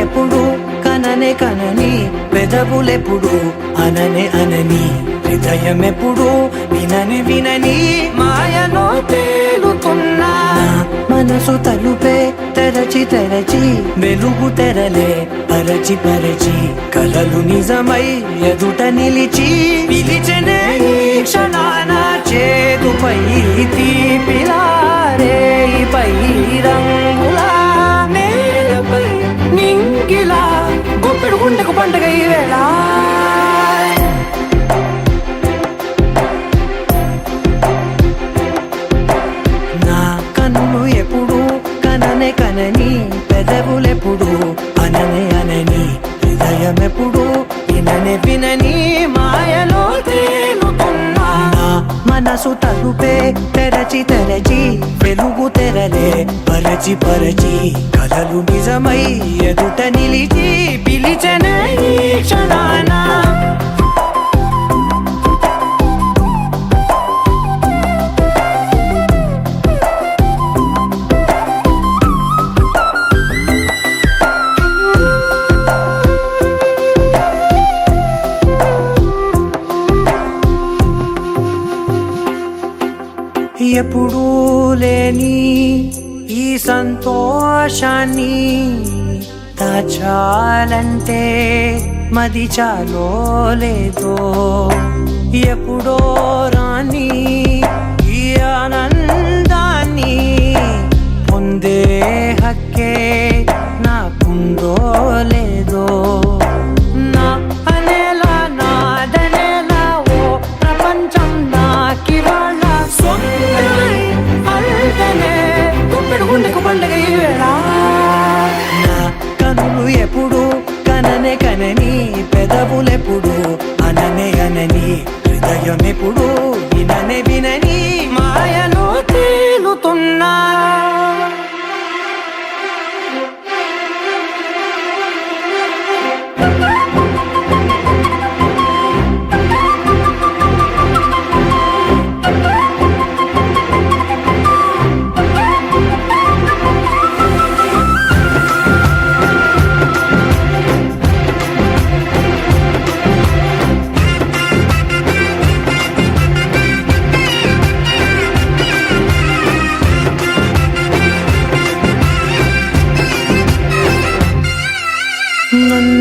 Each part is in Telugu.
ఎప్పుడు కననే కనని పెదవులెప్పుడు అననే అనని హృదయం ఎప్పుడు వినని వినని మాయలో తేలుతున్నా మనసు తలుపే తెరచి తెరచి వెలుగు తెరలే పరచి పరచి కలలు నిజమై ఎదుట నిలిచి పిలిచెనే ఈ క్షణాన చేతుపై తీపిలారే పై రంగులా నేలపై నింగిలా గుప్పెడు గుండెకు పండుగ ఈ వేళ నా కన్ను ఎప్పుడు కననే కనని పెదవులెప్పుడు అననే అనని హృదయం ఎప్పుడు విననే వినని మాయలో తేలుతున్నా మనసు తలుపే తెరచి తెరచి వెలుగు తెరలే పరచి పరచి కలలు నిజమై ఎదుట నిలిచి పిలిచెనే ఈ క్షణాన ఎప్పుడూ లేని ఈ సంతోషాన్ని దాచాలంటే మది చాలో లేదో ఎప్పుడో రాని ఈ ఆనందాన్ని పొందే హక్కే నాకుందో లేదో నా అనేలా నాదనేలా ఓ ప్రపంచం నాకివాళ గుండెకు పండుగ ఈ వేళ నా కనులు ఎప్పుడు కననే కనని పెదవులెప్పుడు అననే అనని హృదయం ఎప్పుడు విననే వినని మాయలో తేలుతున్నా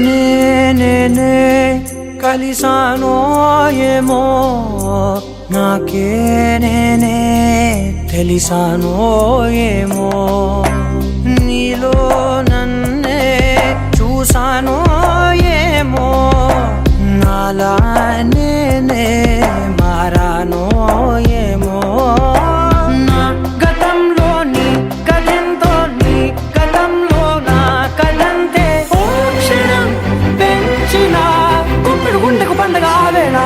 నేనే కలిసానో ఏమో నాకే నేనే తెలిసానో ఏమో నీలో నన్నే చూసానో ఏమో నాలా నేనే మారానో ఏమో నా గతంలోని గతంతో నీ గతంలో నా కదంతే గుండెకు పండుగ వేళ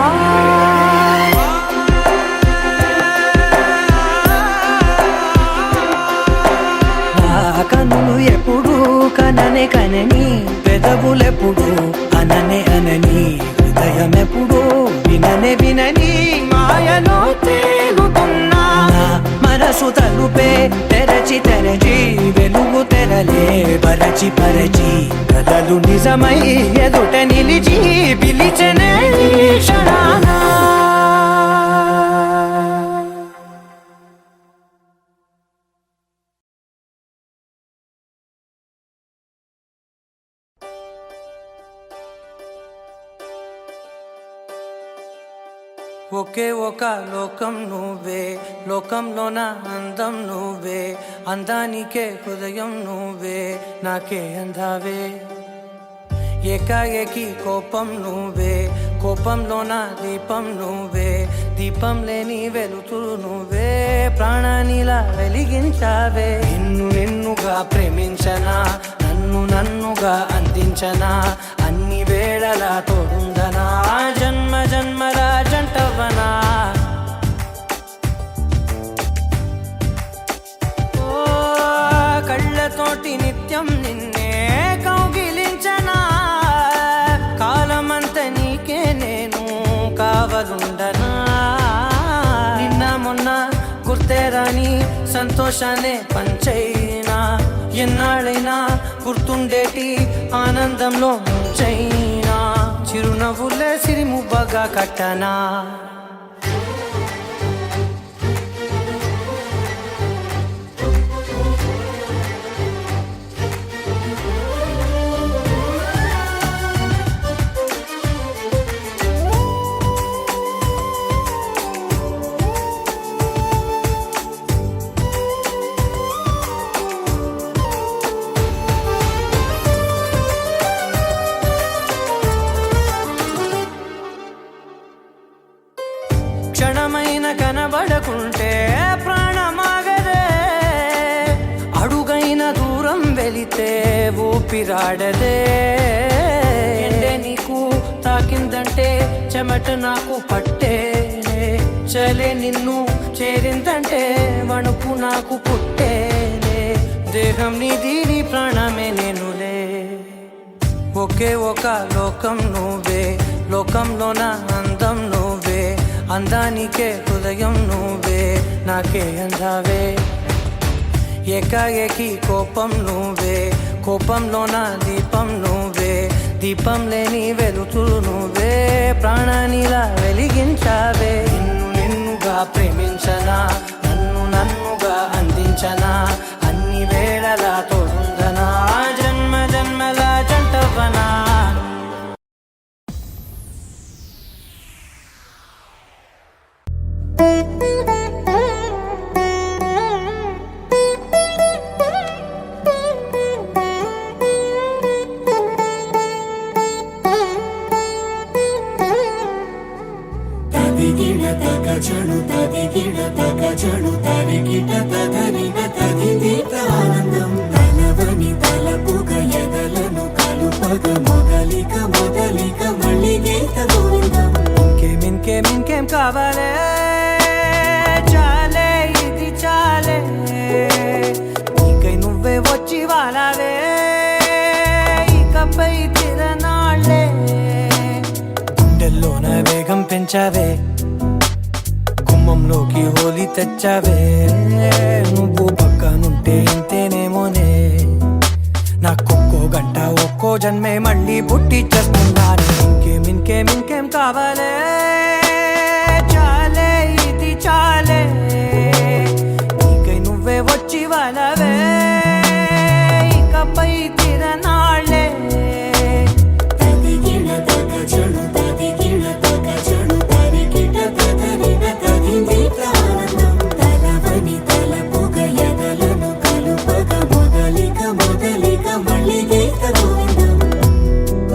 కన్నులు ఎప్పుడు కననే కనని పెదవులెప్పుడు అననే అనని హృదయం ఎప్పుడు విననే వినని మాయలో తేలుతున్నా మనసు తలుపే తెరచి తెరచి వెలుగు తెరలే పరచి పరచి కలలు నిజమై ఎదుట నిలిచి పిలిచెనే ఈ క్షణాన ఒకే ఒక లోకం నువ్వే లోకంలో నా అందం నువ్వే అందానికే హృదయం నువ్వే నాకే అందావే ఏకాఏకి కోపం నువ్వే కోపంలో నా దీపం నువ్వే దీపం లేని వెలుతురు నువ్వే ప్రాణానిలా వెలిగించావే నిన్నుగా ప్రేమించనా నన్నుగా అందించనా అన్ని వేళలా తోడుందనా జన్మ జన్మల జంటవనా ఓ కళ్ళతోటి నిత్యం నిన్నే కౌగిలించనా కాలమంత నీకే నేను కావలుండనా నిన్న మొన్న గుర్తే రాని సంతోషాన్ని పంచైనా ఎన్నాళ్ళైనా గుర్తుండేటి ఆనందంలో చైనా చిరునవ్వులే సిరిముబ్బగా కట్టనా క్షణమైన కనబడకుంటే ప్రాణమాగదే అడుగైన దూరం వెళితే ఊపిరాడదే ఎండే నీకు తాకిందంటే చెమట నాకు పట్టేనే చలే నిన్ను చేరిందంటే వణుకు నాకు పుట్టేనే దేహం నీది నీ ప్రాణమే నేనులే ఒకే ఒక లోకం నువ్వే లోకంలోన అందం నువ్వే అందానికే హృదయం నువ్వే నాకే అందావే ఏకాఏకి కోపం నువ్వే కోపంలోన దీపం నువ్వే దీపం లేని వెలుతురు నువ్వే ప్రాణానిలా వెలిగించావే నిన్నుగా ప్రేమించనా నన్నుగా అందించనా అన్ని వేళలా తోడుందనా జన్మ జన్మల జంటవనా తగచడు తరిగిట తదరిన తదిదీత ఆనందం తలవని తలపుగ ఎదలను కలుపగ మొదలిక మళ్ళీ గీత గోవిందం ఇంకేం కావాలే చాలే ఇది చాలే నీకై నువ్వే వచ్చి వాలావే ఇకపై తిరనాళ్ళే గుండెల్లోన వేగం పెంచావే గుమ్మంలోకి హోలీ తెచ్చావే నువ్వు పక్కనుంటే ఇంతేనేమోనే నాకొక్కో గంట ఒక్కో జన్మే మళ్ళీ పుట్టి చేస్తున్నాను ఇంకేం కావాలే చాలే ఇది చాలే నీకై నువ్వే వచ్చి వాళ్ళవే ఇకపై తిరనాళ్ళే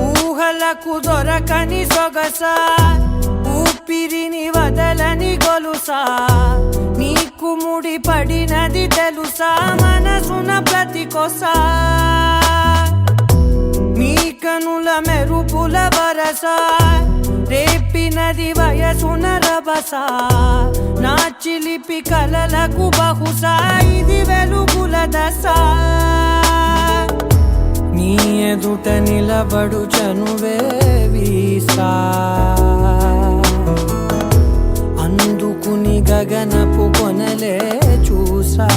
ఊహలకు దొరకని సొగసా ఊపిరిని వదలని గొలుసా నీకు ముడి పడినది తెలుసా మనసున ప్రతి కొసా నీ కనుల మెరుపుల వరసా రేపినది వయసున రభసా నా చిలిపి కలలకు బహుశా ఇది వెలుగుల దశ నీ ఎదుట నిలబడు చనువే వీసా అందుకుని గగనపు కొనలే చూసా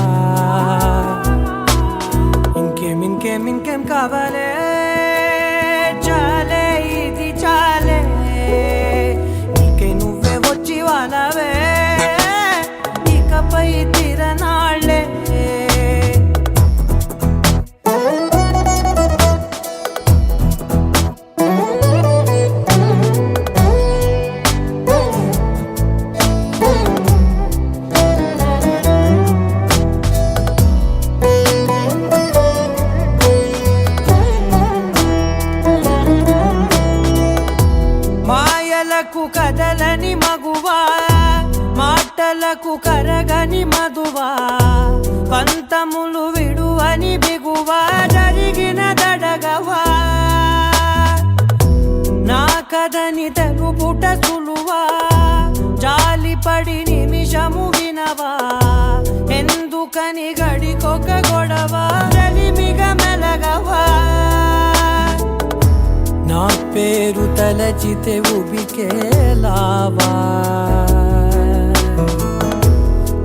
ఇంకేం కావాలే చాలే ఇది చాలే నీకై నువ్వే వచ్చి వాళ్ళవే ఇకపై తిరనాళ్ళే కదలని మగువా మాటలకు కరగని మధువా పంతములు విడువని బిగువా జరిగిన దడగవా నా కథని తెలుపుట సులువా జాలిపడి నిమిషము వినవా ఎందుకని గడికొక గొడవ రలిమిగ మెలగవా నా పేరు తలచితే ఉబికేలావా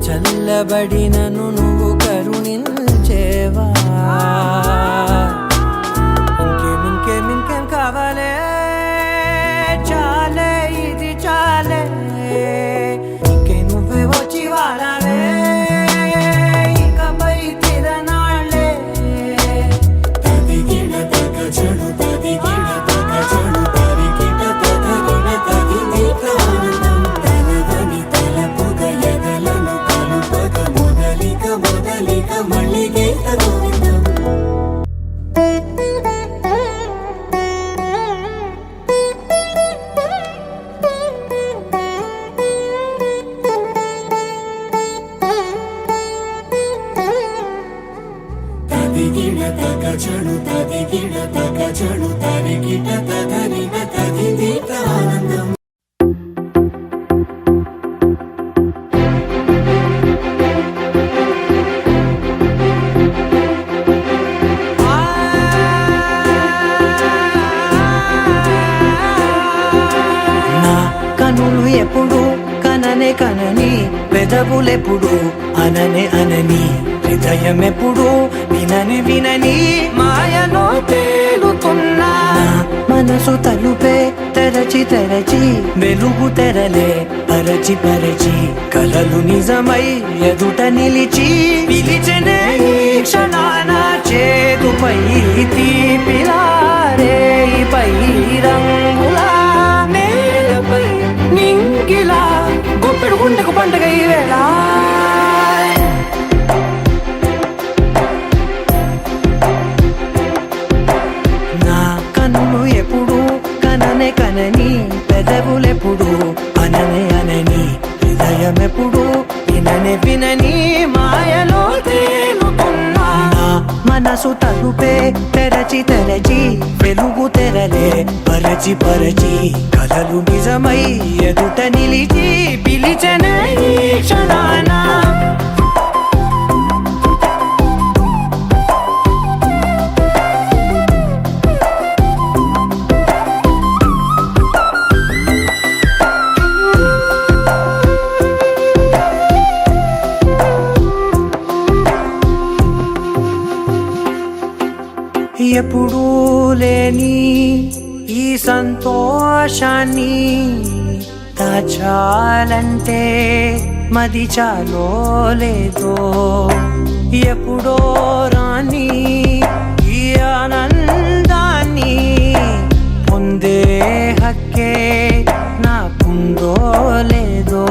చల్లబడినను నువ్వు కరుణించేవా ఇంకేం ఇంకేం ఇంకేం కావాలే చాలే ఇది చాలే ఇంకే నువ్వే వచ్చి వాడాలే ఇకపై తిరనాళ్ళే తదిగిన తగ చెడు తదిగిన తగ చెడు తరిగిన తదరిన తదిగిన ఆనందం తలవని తలపుగ ఎదలను కలుపగ మొదలిక మొదలిక మళ్ళీ గీత గోవిందం తదిగిన తగ చెడు తదిగిన తగ చెడు తరిగిన తదరిన తదిగిన ఆనందం నా కనులు ఎప్పుడు కననే కనని పెదవులెప్పుడు అననే అనని హృదయం ఎప్పుడు వినని వినని మాయలో తేలుతున్నా మనసు తలుపే తెరచి తెరచి వెలుగు తెరలే పరచి పరచి కలలు నిజమై ఎదుట నిలిచి పిలిచనే ఈ క్షణాన చేతుపై తీపిలారే పై రంగులా నేలపై నింగిలా గుప్పెడు గుండెకు పండుగ ఈ వేళ నా కన్నులు ఎప్పుడు కననే కనని పెదవులెప్పుడు అననే అనని హృదయం ఎప్పుడు విననే వినని మాయలో తేలుతున్నా నా మనసు తలుపే తెరచి తెరచి వెలుగు తెరలే పరచి పరచి కలలు నిజమై ఎదుట నిలిచి పిలిచనే ఈ క్షణాన ఎప్పుడూ లేని ఈ సంతోషాన్ని దాచాలంటే మది చాలో లేదో ఎప్పుడో రాని ఈ ఆనందాన్ని పొందే హక్కే నాకుందో లేదో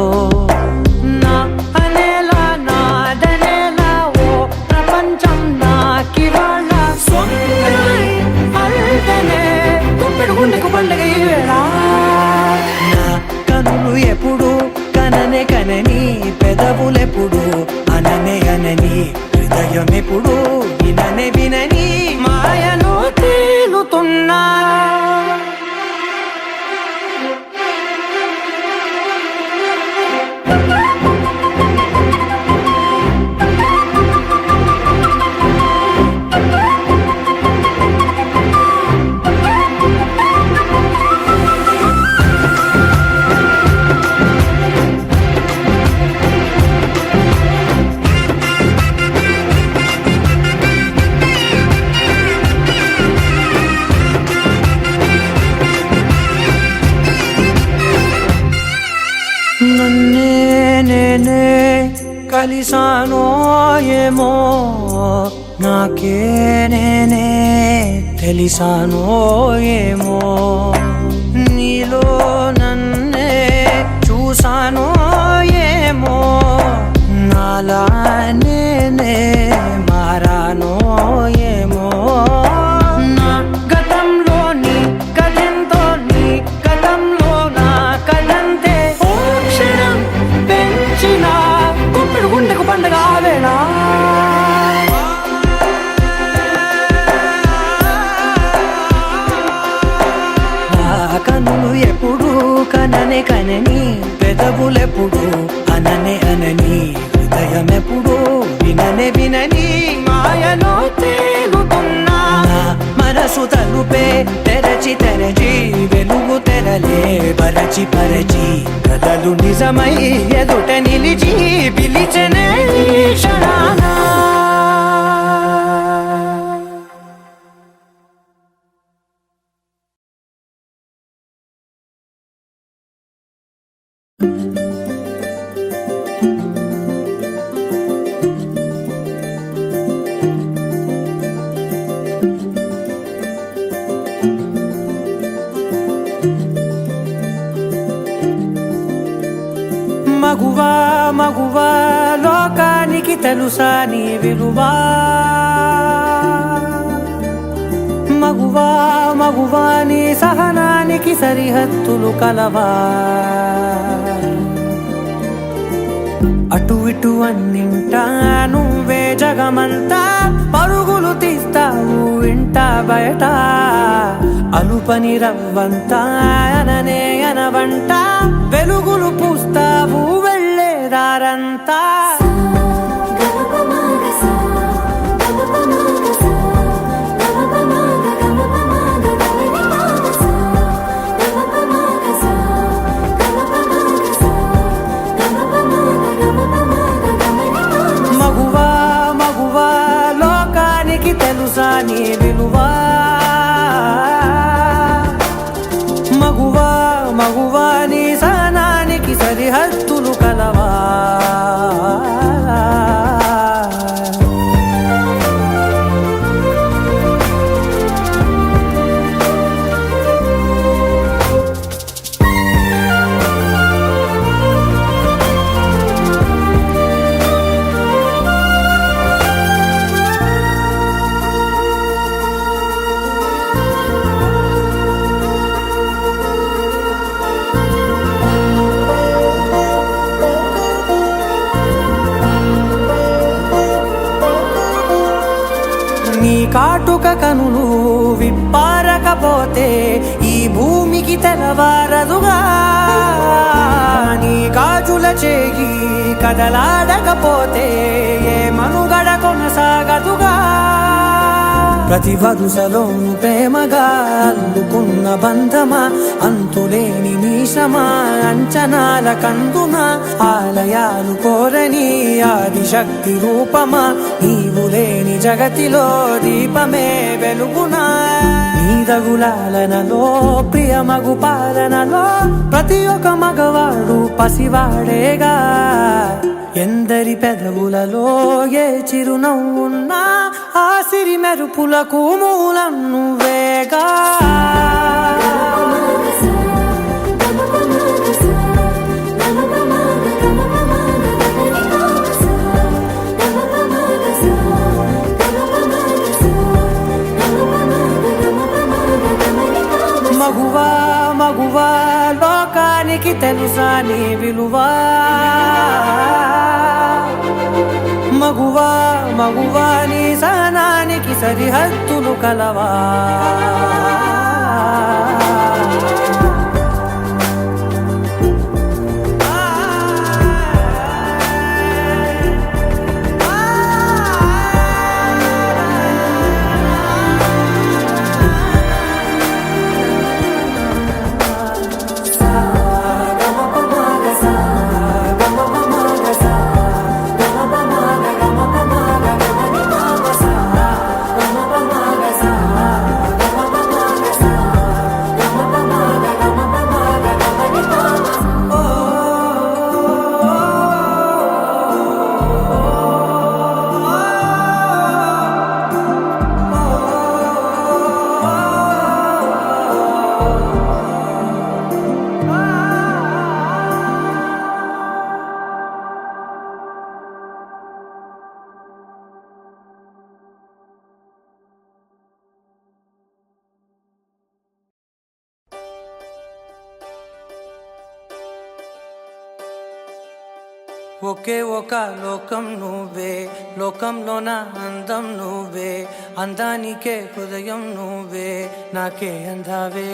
నా అనేలా నాదనేలా ఓ ప్రపంచం నాకివాళ్ళ గుండెకు పండుగ ఈ వేళ నా కనులు ఎప్పుడు కననే కనని పెదవులెప్పుడు అననే అనని హృదయం ఎప్పుడు విననే వినని మాయలో తేలుతున్నా నన్నే నేనే కలిసానో ఏమో నాకే నేనే తెలిసానో ఏమో నీలో నన్నే చూసానో ఏమో నాలా నేనే మారానో ఏమో నా గతంలోని కథంతో నీ గతంలో నా కథంతే ఓ క్షణం పెంచిన గుప్పెడు గుండెకు పండుగ వేళ కనులు ఎప్పుడు కననే కనని పెదవులెప్పుడు అననే అనని హృదయం ఎప్పుడు విననే వినని మాయలో తేలుతున్నా మనసు తలుపే తెరచి తెరచి వెలుగు తెరలే పరచి పరచి కలలు నిజమై ఎదుట నిలిచి పిలిచనే క్షణాన మగువా మగువా లోకానికి తెలుసా నీ విలువా మగువా మగువా నీ సహనానికి సరిహద్దులు కలవా అటు ఇటు అన్నింటా నువ్వే జగమంతా పరుగులు తీస్తావు ఇంట బయట అలుపని రవ్వంతా అననే అనవంట వెలుగులు పూస్తావు వెళ్ళేదారంతా మగువా మగువా లోకానికి తెలుసా నీ విలువా మగువా మగువా నీ సహనానికి సరిహద్దులు కలవా నీ కాటుక కనులు విప్పారకపోతే ఈ భూమికి తెలవారదుగా నీ గాజుల చేయి కదలాడకపోతే ఏ మనుగడ కొనసాగదుగా ప్రతి వరుసలోను ప్రేమగా అల్లుకున్న బంధమా అంతులేని నీశమా అంచనాల కందున ఆలయాలు కోరని ఆదిశక్తి రూపమా నీవు లేని జగతిలో దీపమే వెలుగునా నీదగులాలనలో ప్రియమగు పాలనలో ప్రతి ఒక్క మగవాడు పసివాడేగా ఎందరి పెదవులలో ఏ చిరునవ్వున్నా ఆ సిరి మెరుపులకు మూలం నువ్వేగా మగువా మగువా లోకానికి తెలుసా నీ విలువా మగువా మగువా నీ సహనానికి సరిహద్దులు కలవా ఒకే ఒక లోకం నువ్వే లోకంలో నా అందం నువ్వే అందానికే హృదయం నువ్వే నాకే అందావే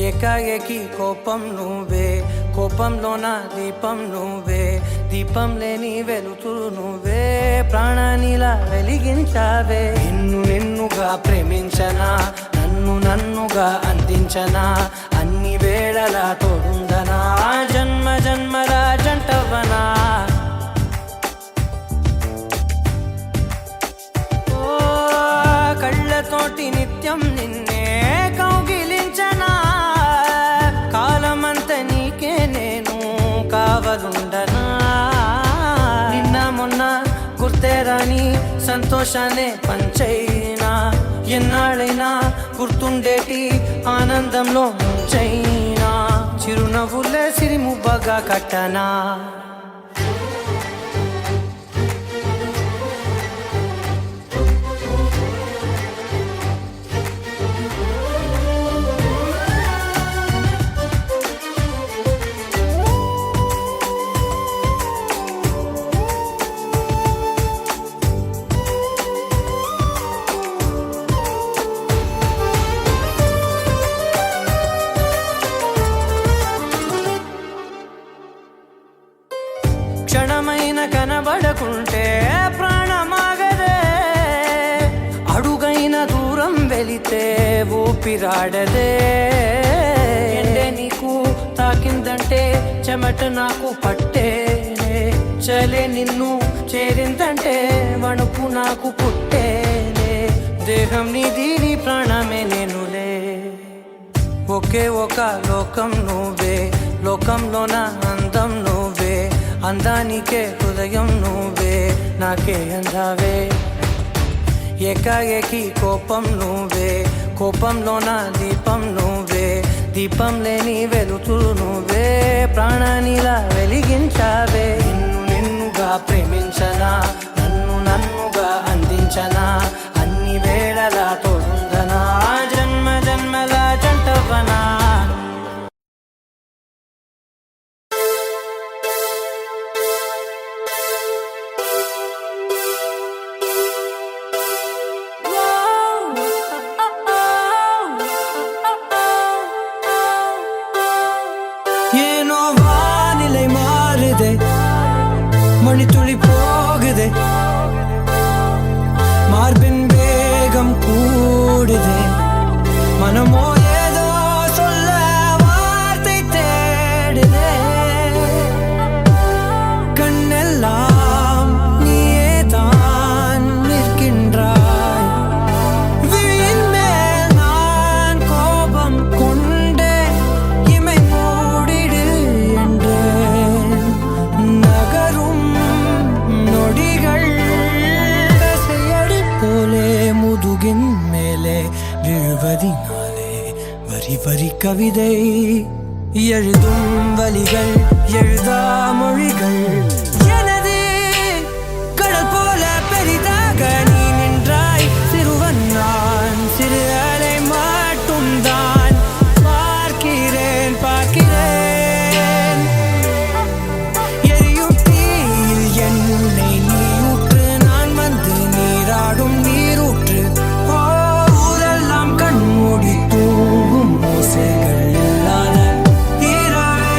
ఏకాఏకి కోపం నువ్వే కోపంలో నా దీపం నువ్వే దీపం లేని వెలుతురు నువ్వే ప్రాణానిలా వెలిగించావే నిన్నుగా ప్రేమించనా నన్నుగా అందించనా అన్ని వేళలా తోడుందనా జన్మ జన్మల జంటవనా ఓ కళ్ళతోటి నిత్యం నిన్నే కౌగిలించనా కాలమంత నీకే నేను సంతోషాన్ని పంచైనా ఎన్నాళ్ళైనా గుర్తుండేటి ఆనందంలో ముంచైనా చిరునవ్వులే సిరిముబ్బగా కట్టనా క్షణమైన కనబడకుంటే ప్రాణమాగదే అడుగైన దూరం వెళితే ఊపిరాడదే ఎండే నీకు తాకిందంటే చెమట నాకు పట్టే చలే నిన్ను చేరిందంటే వణుకు నాకు పుట్టేనే దేహం నీది నీ ప్రాణమే నేనులే ఒకే ఒక లోకం నువ్వే లోకంలోన అందం నువ్వే అందానికే హృదయం నువ్వే నాకే అందావే ఏకాఏకి కోపం నువ్వే కోపంలోన దీపం నువ్వే దీపం లేని వెలుతురు నువ్వే ప్రాణానిలా వెలిగించావే నిన్నుగా ప్రేమించనా నన్నుగా అందించనా అన్ని వేళలా తోడుందనా జన్మ జన్మల జంటవనా ஏனோ வானிலை மாறுதே மணி துளி போகுதே மார்பின் வேகம் கூடுதே மனமோ ஏதோ சொல்ல வார்த்தை தேடுதே கண்ணெல்லாம் நீயே தான் நிற்கின்றாய் விழியின் மேல் நான் கோபம் கொண்டே இமை மூடிடு என்றேன் நகரும் நொடிகள் கசையடி போலே முதுகின் மேலே விழுவதினாலே வரி வரி கவிதை எழுதும் வலிகள் எழுதா மொழிகள் எனது கடல் போல பெரிதாக நீ நின்றாய் சிறுவன் நான் சிறு அலை மட்டும்தான் பார்க்கிறேன் பார்க்கிறேன் எரியும் தீயில் என்னை நீயூற்று நான் வந்து நீராடும் நீரூற்று ஊரெல்லாம் கண்மூடி தூங்கும் ஓசைகள் இல்லாத இரவே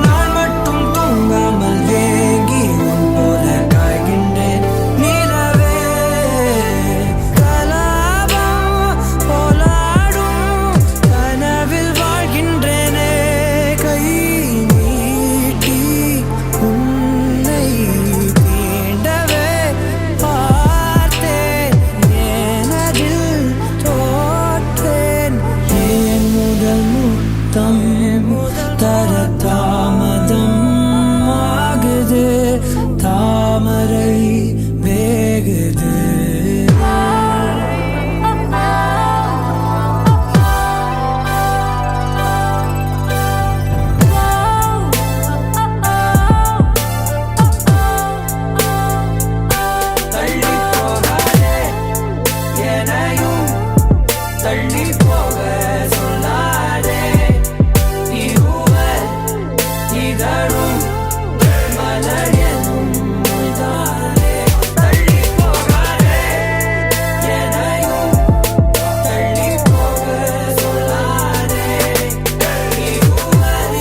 நான் மட்டும் தூங்காமல் ஏங்கி உன் போல காய்கின்றேன் நிலவே கலாபம் போலாடும் கனவில் வாழ்கின்றேனே கை நீட்டி உன்னை தீண்டவே பார்த்தேன் ஏனதில் தோற்றேன் ஏன் முதல் முத்தம் தர தாமதம் ஆகுது தாமரை வேகுது தள்ளி போகாதே எனையும் தள்ளி போக சொல்லாதே இருவர் இதழும் மலர் எனும் மொய்தானே தள்ளி போகாதே எனையும் தள்ளி போக சொல்லாதே இருவர்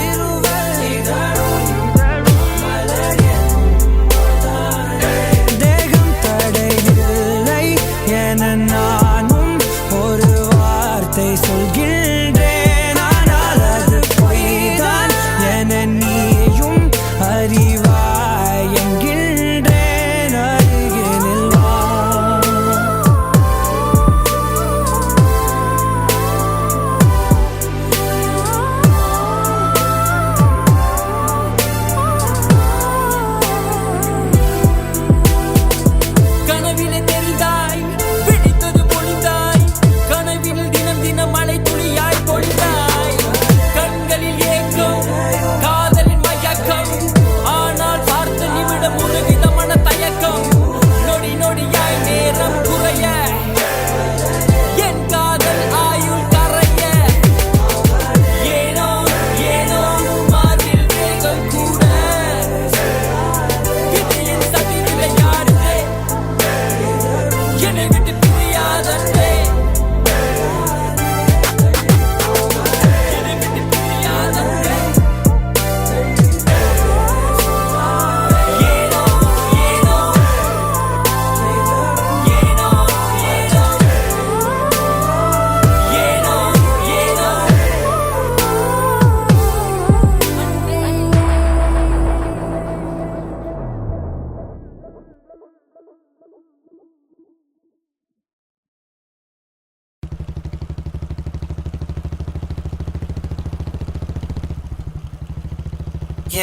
இதழும் மலர் எனும் மொய்தானே தேகம் தடையில்லை என நானும் ஒரு வார்த்தை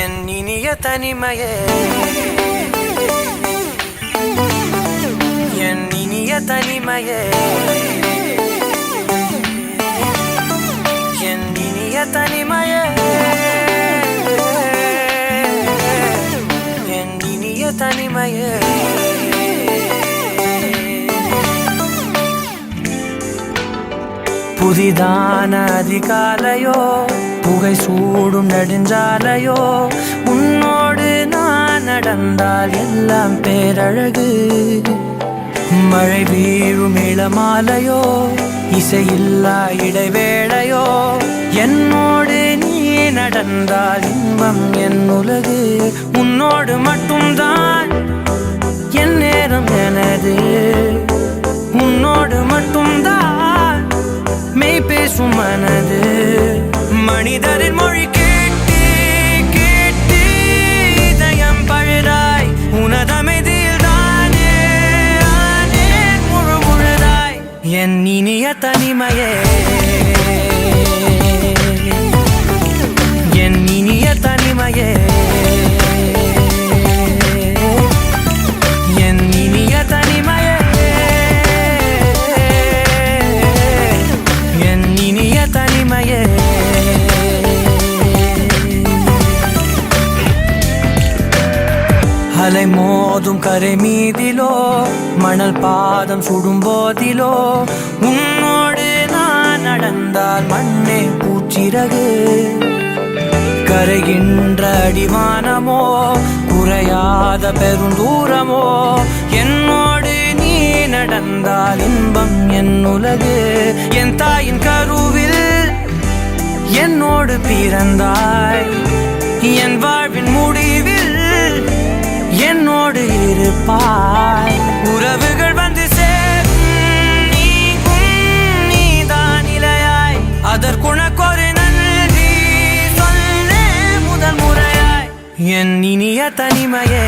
என் இனிய தனிமையே என் இனிய தனிமையே என் இனிய தனிமையே என் இனிய தனிமையே புதிதான அதிகாலையோ புகை சூடும் நெடுஞ்சாலையோ உன்னோடு நான் நடந்தால் எல்லாம் பேரழகு மழை வீழும் இளமாலையோ இசையில்லா இடைவேளையோ என்னோடு நீ நடந்தால் இன்பம் என் உலகு உன்னோடு மட்டும்தான் என் நேரம் எனது உன்னோடு மட்டும்தான் மெய் பேசும் மனது மனிதரின் மொழி கேட்டு கேட்டு இதயம் பழுதாய் உனதமைதில் தானே ஆனே முழு முழுதாய் என் இனிய தனிமையே என் இனிய தனிமையே என் இனிய தனிமையே என் இனிய தனிமையே அலை மோதும் கரை மீதிலோ மணல் பாதம் சுடும் போதிலோ உன்னோடு நான் நடந்தால் மண்ணே பூச்சிறகு கரைகின்ற அடிவானமோ குறையாத பெருந்தூரமோ என்னோடு நீ நடந்தால் இன்பம் என் உலகு என் தாயின் கருவில் என்னோடு பிறந்தாய் என் வாழ்வின் முடிவில் என்னோடு இருப்பாய் உறவுகள் வந்து சேரும் நீதான் இலையாய் அதற்குணக்கொரு நன்றி சொல்லே முதல் முறையாய் என் இனிய தனிமையே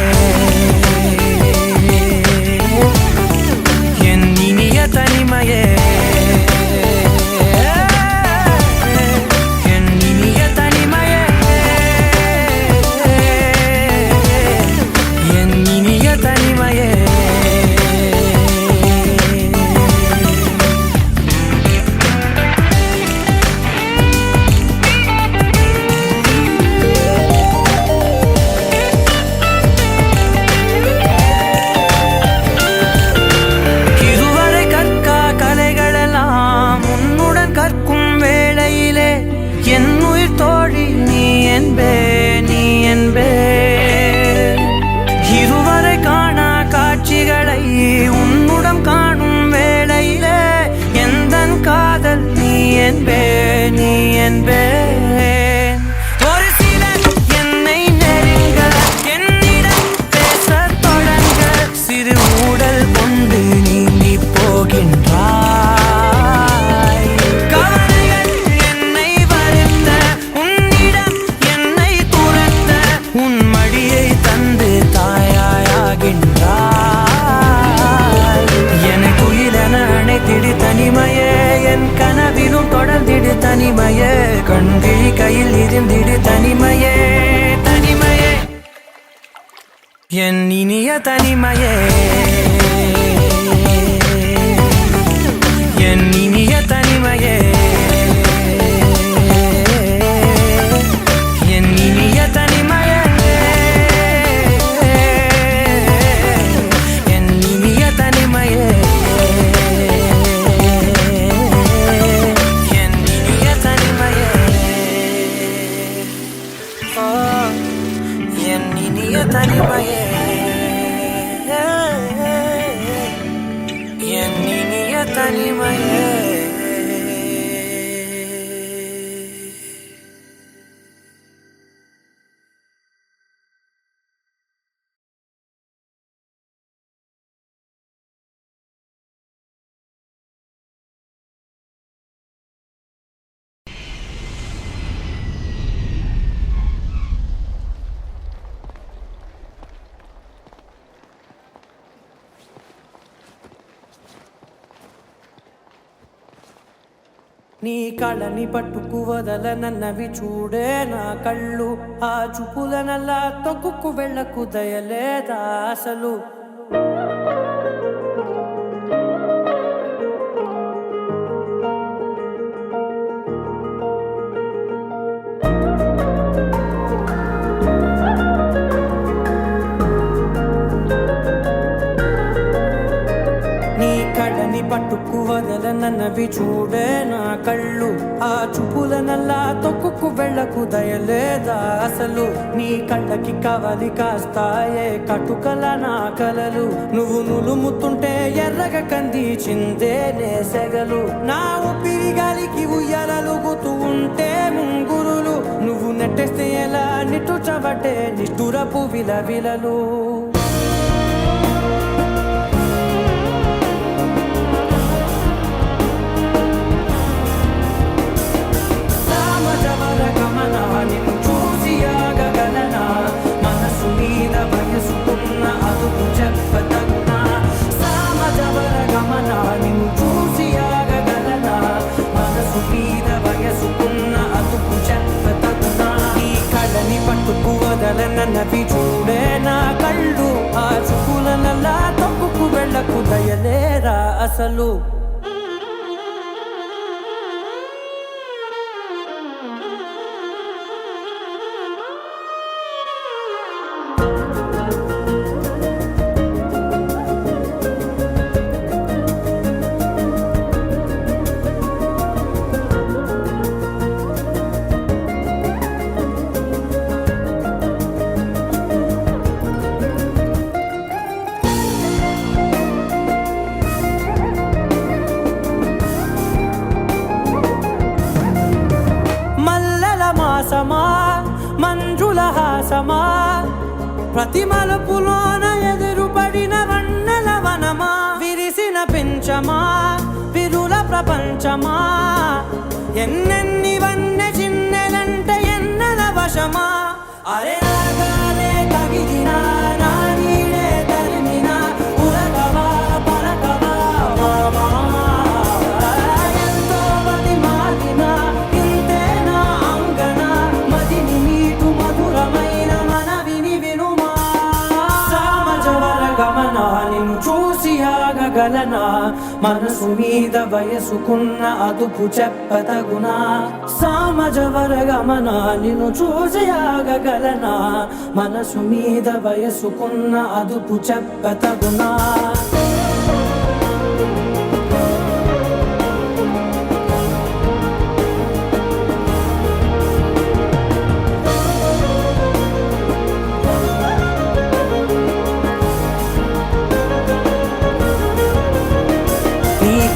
என் இனிய தனிமையே என் இனிய தனிமையே என் இனிய தனிமையே இதுவரை கற்கா கலைகளெல்லாம் உன்னுடன் கற்கும் வேளையிலே என் உயிர் தோழி நீ என்பே நீ என்பே இதுவரை காணா காட்சிகளை உன்னுடன் காணும் வேளையிலே எந்தன் காதல் நீ என்பே நீ என்பே ஒரு சிலர் என்னை நெருங்க என்னிடம் பேசத் தொடங்க சிறு ஊடல் கொண்டு நீங்கி போகின்றாய் கவலைகள் என்னை வருத்த உன்னிடம் என்னை துரத்த உன் மடியை தந்து தாயாயாகின்றாய் எனக்கு உயிரென அணைத்திடு தனிமையே என் கனவிலும் தொடர்ந்திடு தனிமையே கண்கிழி கையில் இருந்திடு தனிமையே தனிமையே என் இனிய தனிமையே என் இனிய தனிமையே என் இனிய தனிமையே என் இனிய தனிமையே என் இனிய தனிமையே என் இனிய தனிமையே என் இனிய தனிமையே నీ కళని పట్టుకు వదలనన్నవి చూడే నా కళ్ళు, ఆ చూపులనల్లా తొక్కుకు వెళ్ళకు దయలేదా అసలు. కళ్ళని పట్టుకు వదలనన్నవి చూడే నా కళ్ళు, ఆ చూపులనల్లా తొక్కుకు వెళ్ళకు దయలేదా అసలు. నీ కళ్ళకి కవలి కాస్తాయే కటుకల నా కలలు, నువ్వు నులుముతుంటే ఎర్రగ కందిచిందే నేసెగలు. నా ఊపిరి గాలికి ఉయ్యాలలుగుతూ ఉంటే ముంగురులు, నువ్వు నెట్టేస్తే ఎలా నిట్టుచబట్టే నిష్ఠురపు విలవిలలు. వదలనన్నవి చూడే నా కళ్ళు, ఆ చూపులనల్లా తప్పుకు వెళ్ళకు దయలేరా అసలు. మంజుల హాసమా, ప్రతి మలుపులోన ఎదురుపడిన వన్నెల వనమా, విరిసిన పెంచమా విరుల ప్రపంచమా, ఎన్నెన్ని వన్నె చిన్నెలంటే ఎన్నెల వశమా. అరే నాగాలే కవిదినా నా నీడే తరిమినా ఉరకవా పలకవా మామా, ఎంతో మది మాదిన ఇంతే నా అంగన, మదిని నీటు మధురమైన మనవిని వినుమా. సామజవర గమన నిన్ను చూసి ఆగగలనా, మనసు మీద వయసుకున్న అదుపు చెప్పతగునా. సామజవర గమన నిన్ను చూసి ఆగగలనా, మనసు మీద వయసుకున్న అదుపు చెప్పతగునా.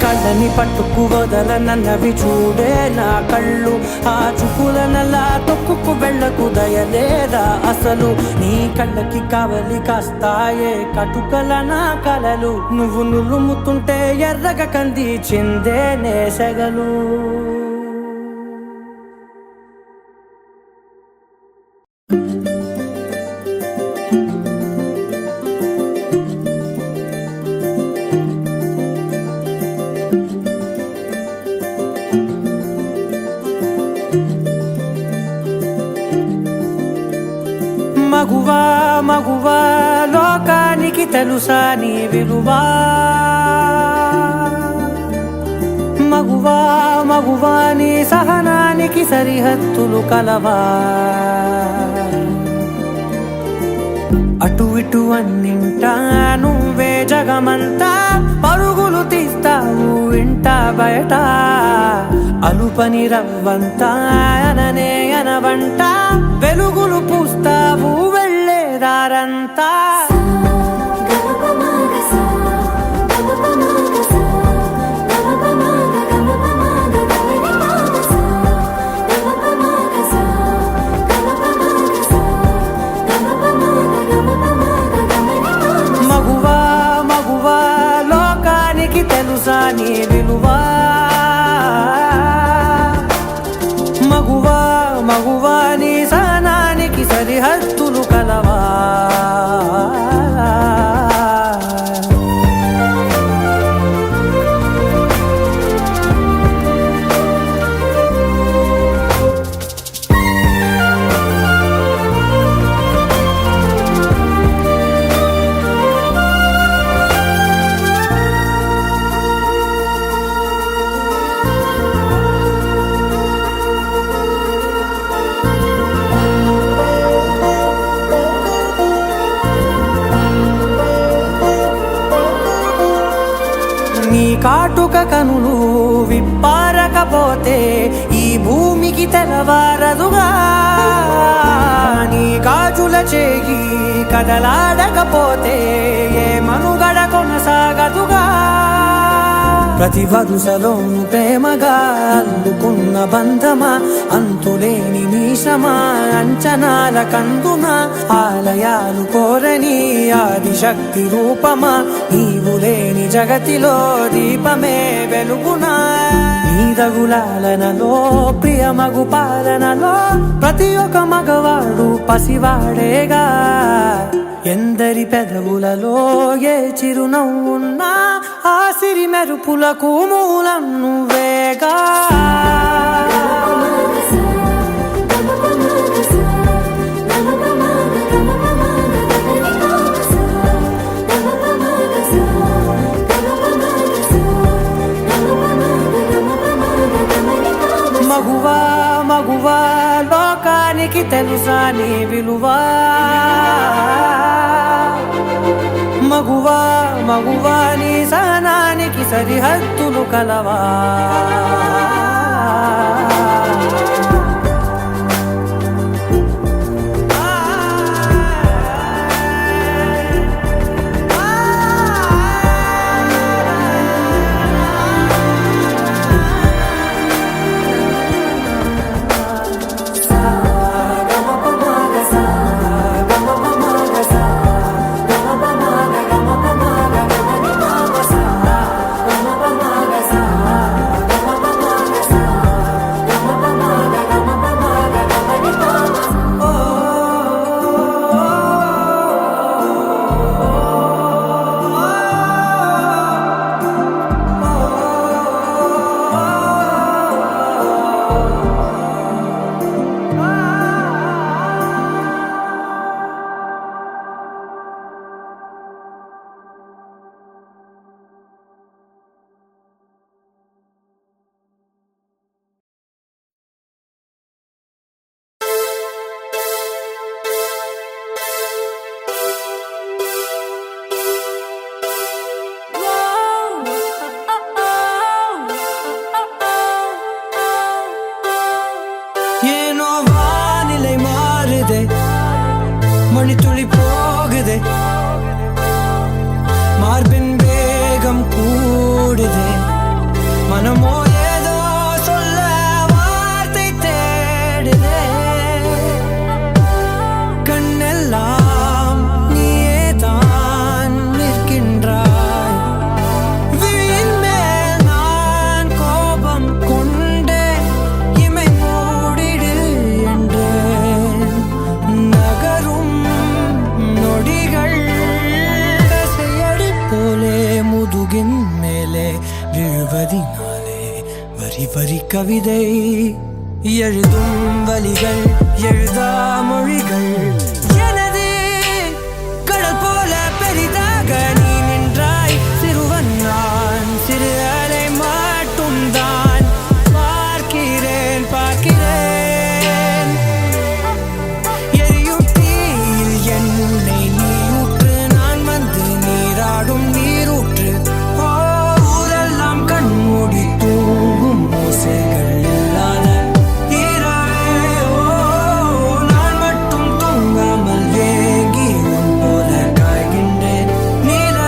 కళ్ళని పట్టుకు వదలనన్నవి చూడే నా కళ్ళు, ఆ చూపులనల్లా తొక్కుకు వెళ్ళకు దయలేదా అసలు. నీ కళ్ళకి కవలి కాస్తాయే కటుకల నా కలలు, నువ్వు నులుముతుంటే ఎర్రగ కందిచిందే నేసెగలు. మగువా మగువా లోకానికి తెలుసా నీ విలువా, మగువా మగువా నీ సహనానికి సరిహద్దులు కలవా. అటు ఇటు అన్నింటా నువ్వే జగమంతా, పరుగులు తీస్తావు ఇంట బయట, అలుపని రవ్వంతా అననే అనవంట, వెలుగులు పూస్తావు వెళ్ళేదారంతా. మగువా మగువా లోకానికి తెలుసా నీ విలువా, మగువా మగువా నీ సహనానికి సరిహద్దులు కలవా. కాటుక కనులు విప్పారకపోతే ఈ భూమికి తెలవారదుగా, నీ గాజుల చేయి కదలాడకపోతే ఏ మనుగడ కొనసాగదుగా. ప్రతి వరుసలోను ప్రేమగా అల్లుకున్న బంధమా, అంతులేని నీశమా, అంచనాల కందున ఆలయాలు కోరని ఆదిశక్తి రూపమా, నీవు లేని జగతిలో దీపమే వెలుగునా. నీదగులాలనలో ప్రియమగు పాలనలో ప్రతి ఒక్క మగవాడు పసివాడేగా. ఎందరి పెదవులలో ఏ చిరునవ్వున్నా ఆ సిరి మెరుపులకు మూలం నువ్వేగా. మగువా మగువా లోకానికి తెలుసా నీ విలువా, మగువా మగువా నీ సహనానికి సరిహద్దులు కలవా. ஏனோ வானிலை மாறுதே, மணி துளி போகுதே, மார்பின் வேகம் கூடுதே, மனமோ ஏதோ சொல்ல வார்த்தை தேடுதே. கண்ணெல்லாம் நீயே தான் நிற்கின்றாய், விழியின் மேல் நான் கோபம் கொண்டே இமை மூடிடு என்றேன். நகரும் நொடிகள் கசையடி போலே முதுகின் மேலே விழுவதினாலே வரி வரி கவிதை எழுதும் வலிகள் எழுதா மொழிகள். எனது கடல் போல பெரிதாக நீ நின்றாய், சிறுவன் நான் சிறு அலை மட்டும் தான் பார்க்கிறேன் பார்க்கிறேன். எரியும் தீயில் என்னை நீ ஊற்று, நான் வந்து நீராடும் நீரூற்று. ஓ, ஊரெல்லாம் கண்மூடி தூங்கும் ஓசைகள் இல்லாத இரவே. ஓ, நான் மட்டும் தூங்காமல் ஏங்கி உன் போல காய்கின்றேன். நீல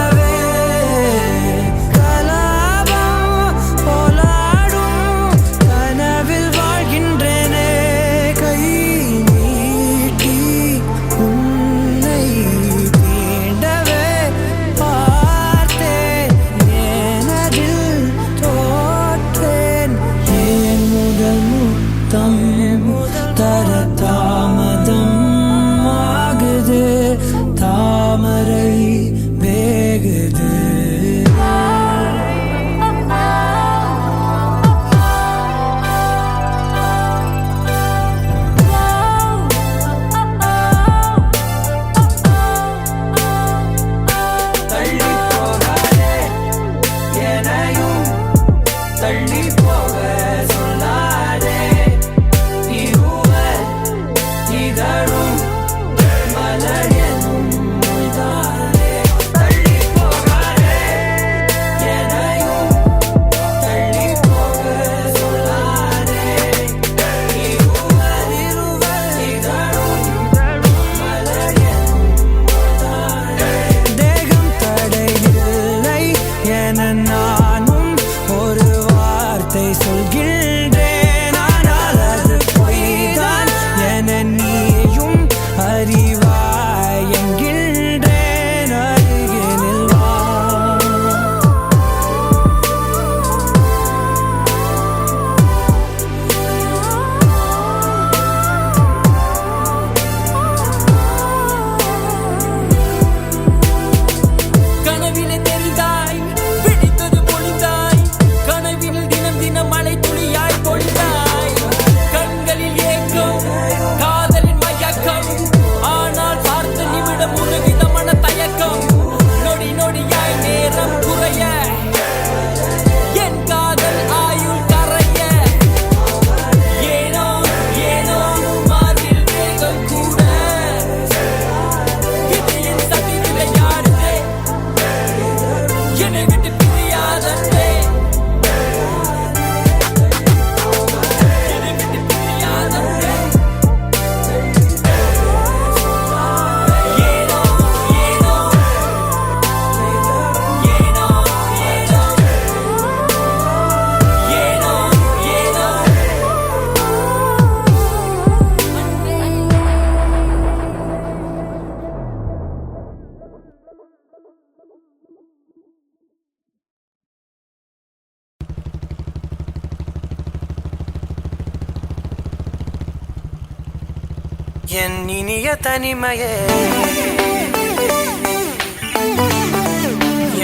என் இனிய தனிமையே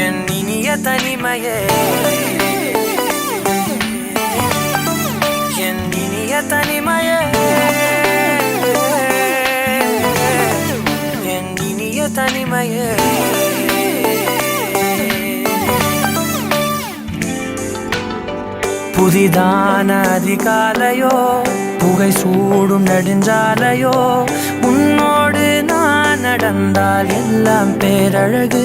என் இனிய தனிமையே என் இனிய தனிமையே என் இனிய தனிமையே புதிதான அதிகாலையோ புகை சூடும் நெடுஞ்சாலையோ உன்னோடு நான் நடந்தால் எல்லாம் பேரழகு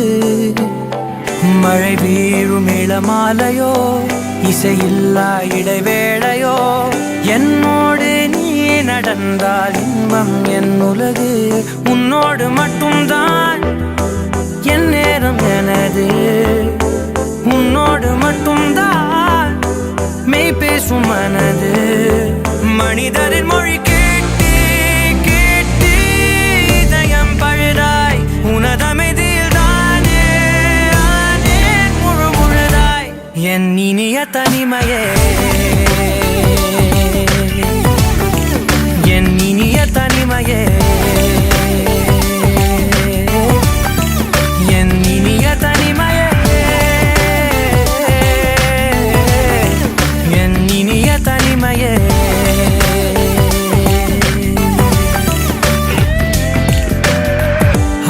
மழை வீழும் இளமாலையோ இசையில்லா இடைவேளையோ என்னோடு நீ நடந்தால் இன்பம் என் உலகு உன்னோடு மட்டும்தான் என் நேரம் எனது உன்னோடு மட்டும்தான் மெய் பேசும் மனது மனிதரின் மொழி கேட்டு கேட்டு இதயம் பழுதாய் உனதமைதியில் தானே ஆனே முழு முழுதாய் என் இனிய தனிமையே என் இனிய தனிமையே என் இனிய தனிமையே என் இனிய தனிமையே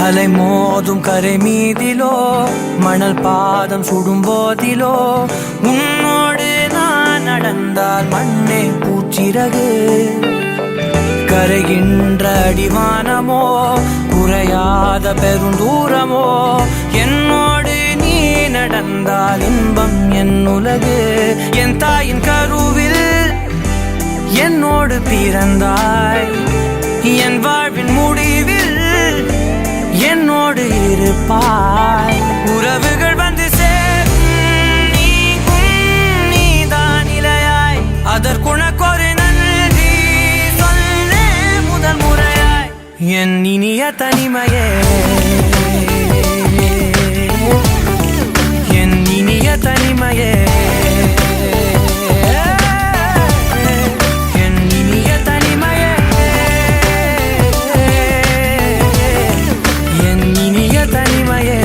அலை மோதும் கரை மீதிலோ மணல் பாதம் சுடும் போதிலோ உன்னோடு நான் நடந்தால் மண்ணே பூச்சிறகு கரைகின்ற அடிவானமோ குறையாத பெருந்தூரமோ என்னோடு நீ நடந்தால் இன்பம் என் உலகு என் தாயின் கருவில் என்னோடு பிறந்தாய் என் வாழ்வின் முடிவில் என்னோடு இருப்பாய் உறவுகள் வந்து சேரும் நீதான் இலையாய் அதற்குணக்கொரு நன்றி சொல்ல முதல் முறையாய் என் இனிய தனிமையே என் இனிய தனிமையே என் இனிய தனிமையே என் இனிய தனிமையே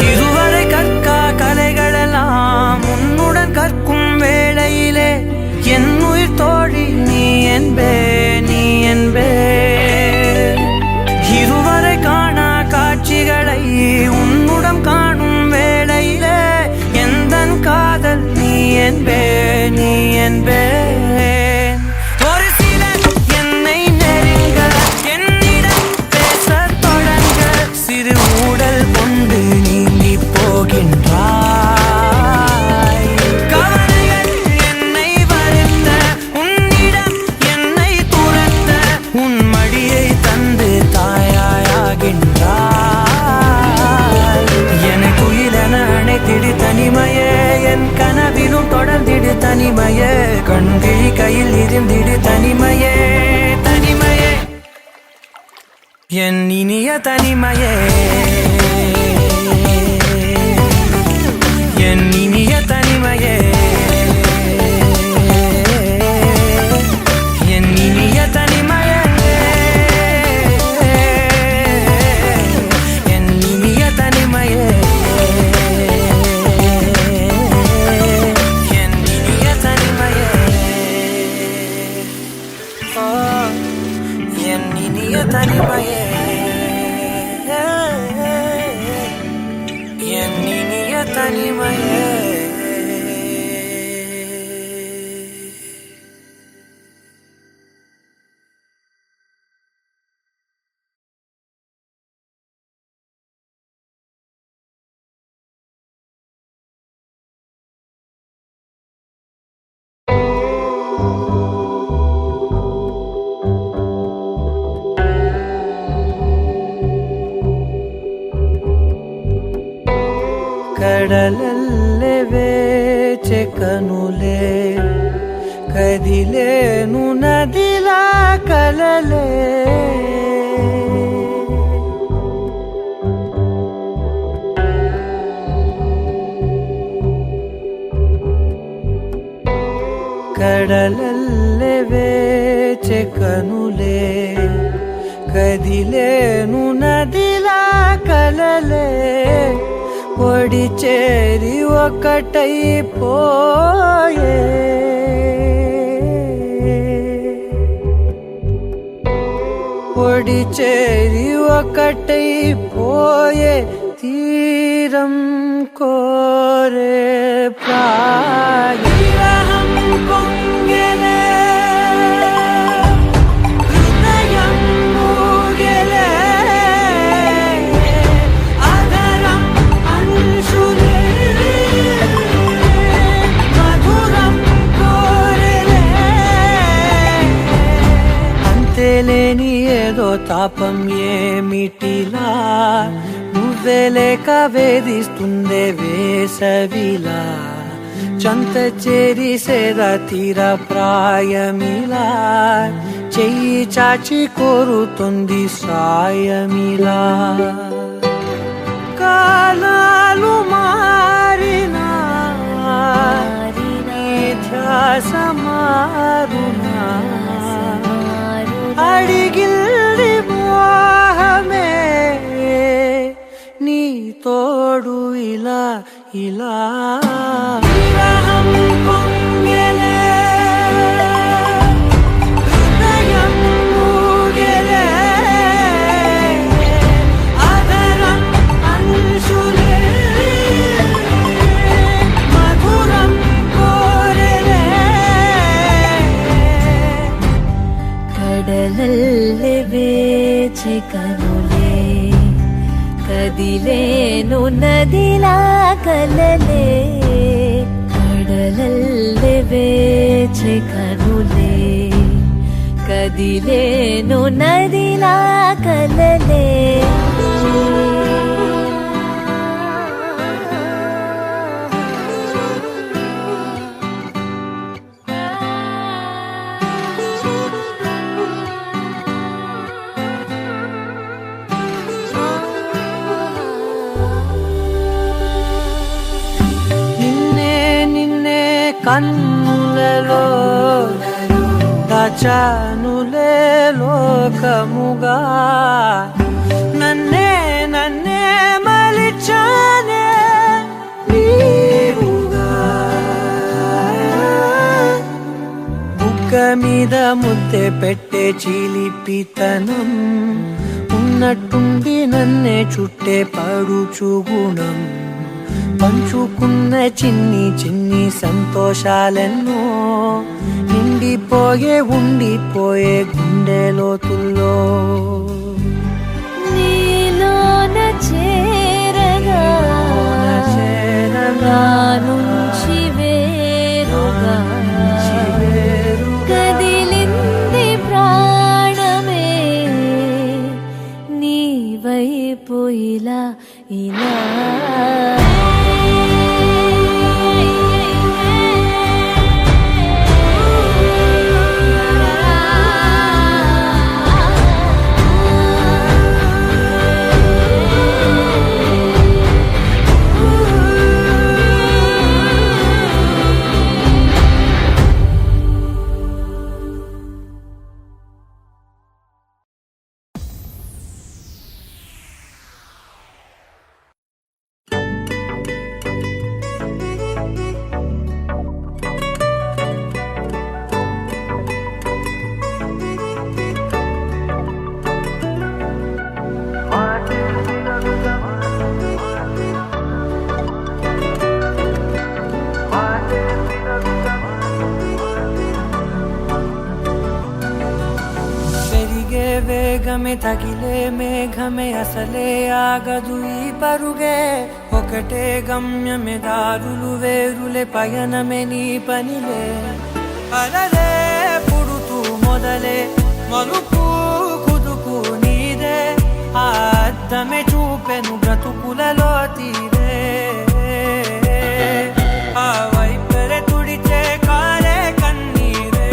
இதுவரை கற்கா கலைகளெல்லாம் உன்னுடன் கற்கும் வேளையிலே என் உயிர் தோழி நீ என்பே நீ என்பே இதுவரை காணா காட்சிகளை உன்னுடன் காணும் வேளையிலே எந்தன் காதல் நீ என்பே நீ என்பே ஒரு சிலர் என்னை நெருங்க என்னிடம் பேசத் தொடங்க சிறு ஊடல் கொண்டு நீங்கி போகின்றாய் கவலைகள் என்னை வருத்த உன்னிடம் என்னை துரத்த உன் மடியை தந்து தாயாயாகின்றாய் எனக்கு உயிரென அணைத்திடு தனிமையே என் கனவிலும் தொடர்ந்திடு தனிமையே கண்கிழி கையில் இருந்திடு தனிமையே தனிமையே என் இனிய தனிமையே என் இனிய தனிமையே என் இனிய தனிமையே என் இனிய தனிமையே என் இனிய தனிமையே ஓ என் இனிய தனிமையே என் இனிய தனிமையே కడలల్లే వేచె కనులే కదిలేను నదిలా కలలే కడలల్లె వేచె కనులే కదిలేను నదిలా కలలే ఒడి చేరి ఒకటైపోయే ఒడి చేరి ఒకటైపోయే తీరం కోరే ప్రాయం పొంగెలే హృదయం మూగెలే అదరం అంశులే మధురం కోరెలే అంతేలేని ఏదో తాపం ఏమిటిలా నువ్వే లేక వేధిస్తుందే వేసవిలా చంత చేరి సేద తీర ప్రాయమిలా చెయ్యి చాచి కోరుతుంది సాయమిలా కాలాలు మారినా ధ్యాస మారునా అడిగిల్ది మోహమే నీ తోడు ఇలా ఇలా విరహం పొంగెలే హృదయం మూగెలే అదరం అంశులే మధురం కోరెలే కడలల్లె వేచె కనులే కదిలేను నదిలా కలలే కడలల్లె వేచె కనులే కదిలేను నదిలా కలలే కన్నులలో దాచానులే లోకముగా నన్నే నన్నే మలిచానే నీవుగా బుగ్గ మీద ముద్దె పెట్టే చిలిపితనం ఉన్నట్టుండి నన్నే చుట్టే పడుచు గుణం పంచుకున్న చిన్ని చిన్ని సంతోషాలెన్నో నిండిపోయే ఉండిపోయే గుండె లోతుల్లో నీలోన చేరగా నా నుంచి వేరుగా కదిలింది ప్రాణమే నీ వైపు ఇలా ఇలా వేగమే తగిలే మేఘమే అసలే ఆగదు ఈ పరుగే ఒకటే గమ్యమే దారులు వేరులే పయనమే నీ పనిలే అలలే పుడుతూ మొదలే మలుపు కుదుకు నీదే ఆ అద్దమే చూపెను బ్రతుకులలో తీరే ఆ వైపరే తుడిచే కారే కన్నీరే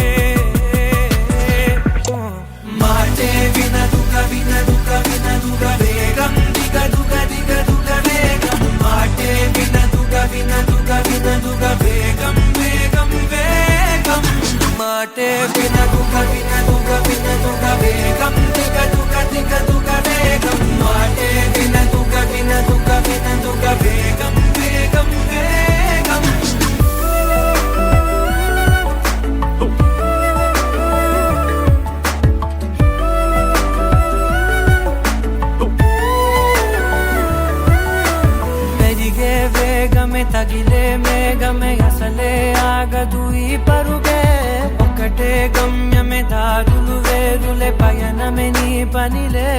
ఆగదు ఈ పరుగే ఒకటే గమ్యమే దారులు వేరులే పయనమే నీ పనిలే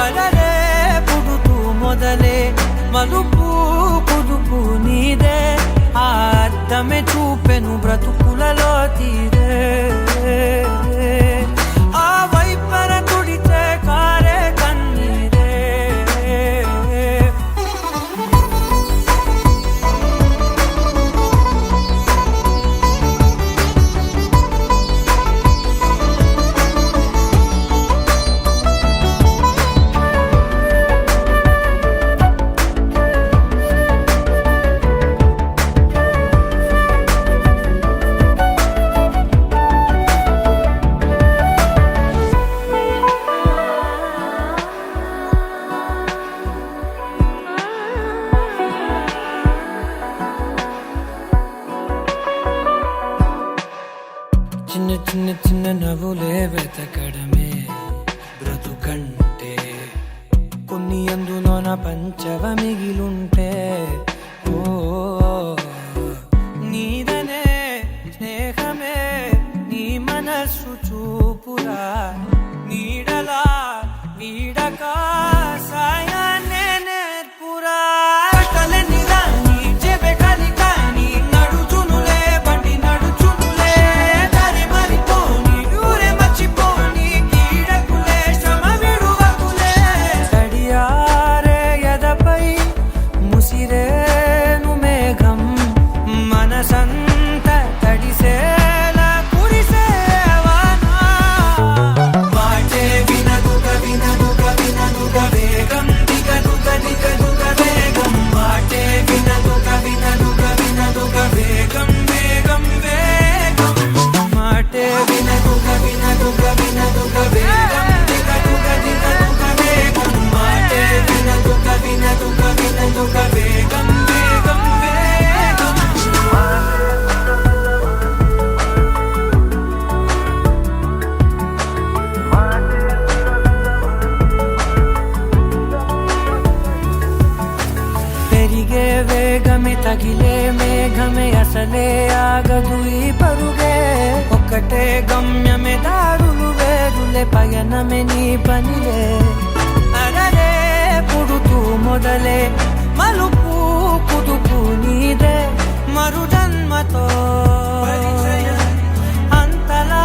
అలలే పుడుతూ మొదలే మలుపు కుదుపు నీదే ఆ అద్దమే చూపెను బ్రతుకులలో తీరే ఆ వైపర తుడితే కారే కన్నీరే చిన్న చిన్న చిన్న నవ్వులే వెతకడమే బ్రతుకంటే కొన్ని అందులోన పంచవ మిగిలుంటే ఓ నీదనే స్నేహమే నీ మనస్సు చూపురా నీడలా వీడక సాయాన్నే నేర్పురా కలని రాని చెబె కలి కాని నడుచునులే బండి నడుచునులే దారి మరిపోని ఊరే మర్చిపోని కీడకులే శ్రమ విడువకులే తడియారే ఎదపై ముసిరేను మేఘం మనసంత తడిసేలా కురిసేవానా వాటే వినదుగ వినదుగ వినదుగ వేగం దిగదుగ దిగదుగ వేగం వాటే వినదుగ వినదుగ వినదుగ వేగం వేగం వేగం మాటే వినదుగ వినదుగ వినదుగ వేగం దిగదుగ దిగదుగ వేగం మాటే వినదుగ వినదుగ వినదుగ వేగం వేగం వేగం పెరిగే వేగమే తగిలే మేఘమే అసలే ఆగదు ఈ పరుగే ఒక్కటే గమ్యమే దారులు వేరులే పయనమే నీ పనిలే అలలే పుడుతూ మొదలే మలుపు కుదుపు నీదే మరు జన్మతో అంతలా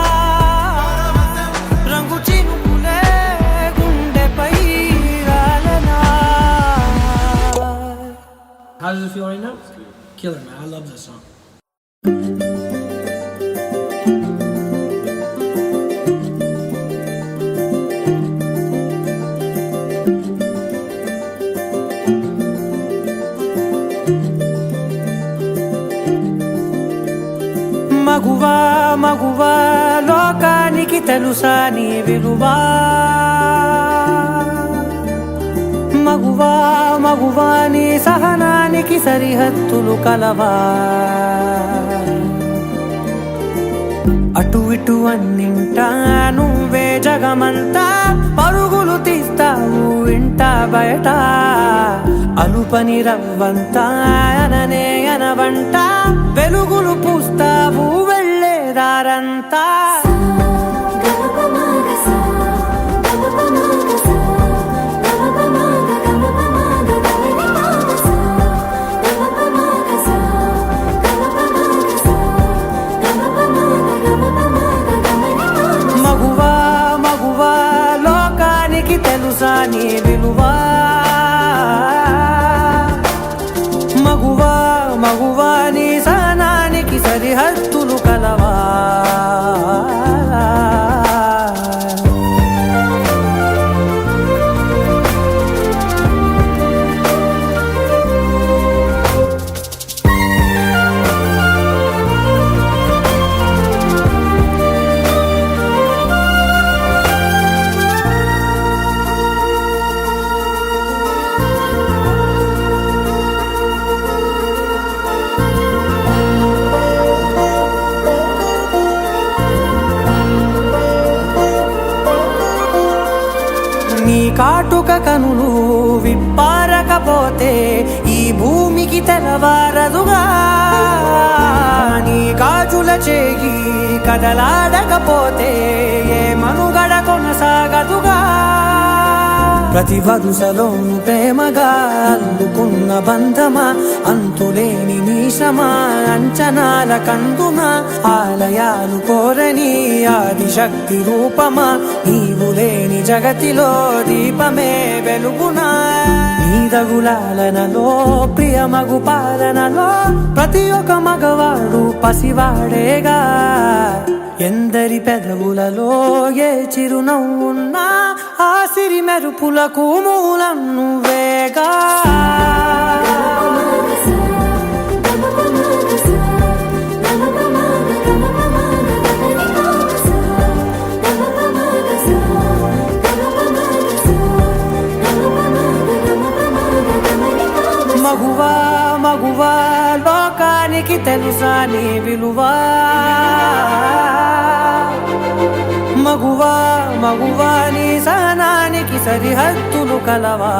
రంగు చినుకులే గుండెపై రాలనా How does it feel right now? Killer, man. I love that song. మగువా మగువా లోకానికి తెలుసా నీ విలువా మగువా మగువా నీ సహనానికి సరిహద్దులు కలవా అటు ఇటు అన్నింటా నువ్వే జగమంతా పరుగులు తీస్తావు ఇంట బయట అలుపని రవ్వంతా అననే అనవంట వెలుగులు పూస్తావు వెళ్ళేదారంతా మగువా మగువా లోకానికి తెలుసా నీ విలువా మగువా మగువా నీ సహనానికి సరిహద్దులు కలవా నీ కాటుక కనులు విప్పారకపోతే ఈ భూమికి తెలవారదుగా నీ కనుల చేయి కదలాడకపోతే ఏ మనుగడ కొనసాగదుగా ప్రతి వరుసలోను ప్రేమగా అందుకున్న బంధమా అంతులేని నీశమా అంచనాల కందున ఆలయాలు కోరని ఆదిశక్తి రూపమా నీవు లేని జగతిలో దీపమే వెలుగునా నీదగులాలనలో ప్రియమగు పాలనలో ప్రతి ఒక్క మగవాడు పసివాడేగా ఎందరి పెదవులలో ఏ చిరునవ్వున్నా ఆ సిరి మెరుపులకు మూలం నువ్వేగా మగువా మగువా లోకానికి తెలుసా నీ విలువా మగువా మగువా నీ సహనానికి సరిహద్దులు కలవా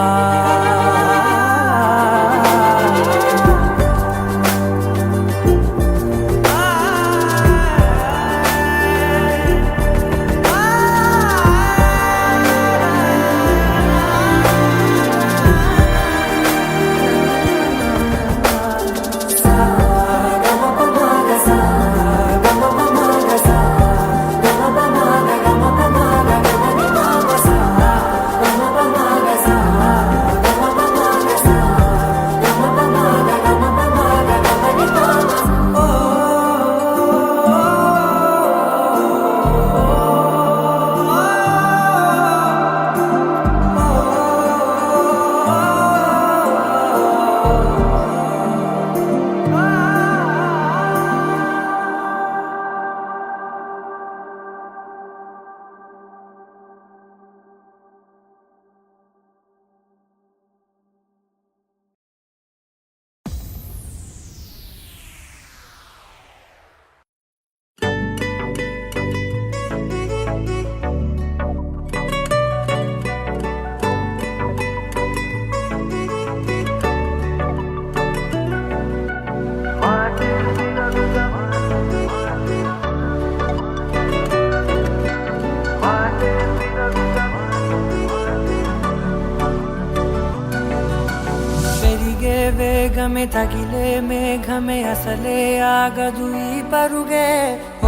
వేగమే తగిలే మేఘమే అసలే ఆగదు ఈ పరుగే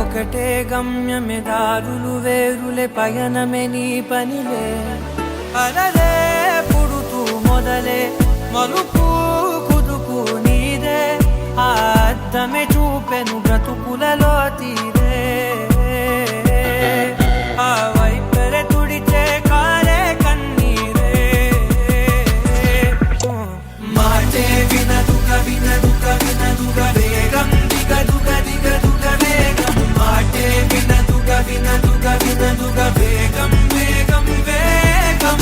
ఒకటే గమ్యమే దారులు వేరులే పయనమే నీ పనిలే అలలే పుడుతూ మొదలే మలుపు కుదుపు నీదే ఆ అద్దమే చూపెను బ్రతుకులలో తీరే ఆ వైపరే తుడిచే కారే కన్నీరే మాటే వినదుగా వినదుగా వినదుగా వేగం దిగదుగా దిగదుగా వేగం మాటే వినదుగా వినదుగా వినదుగా వేగం వేగం వేగం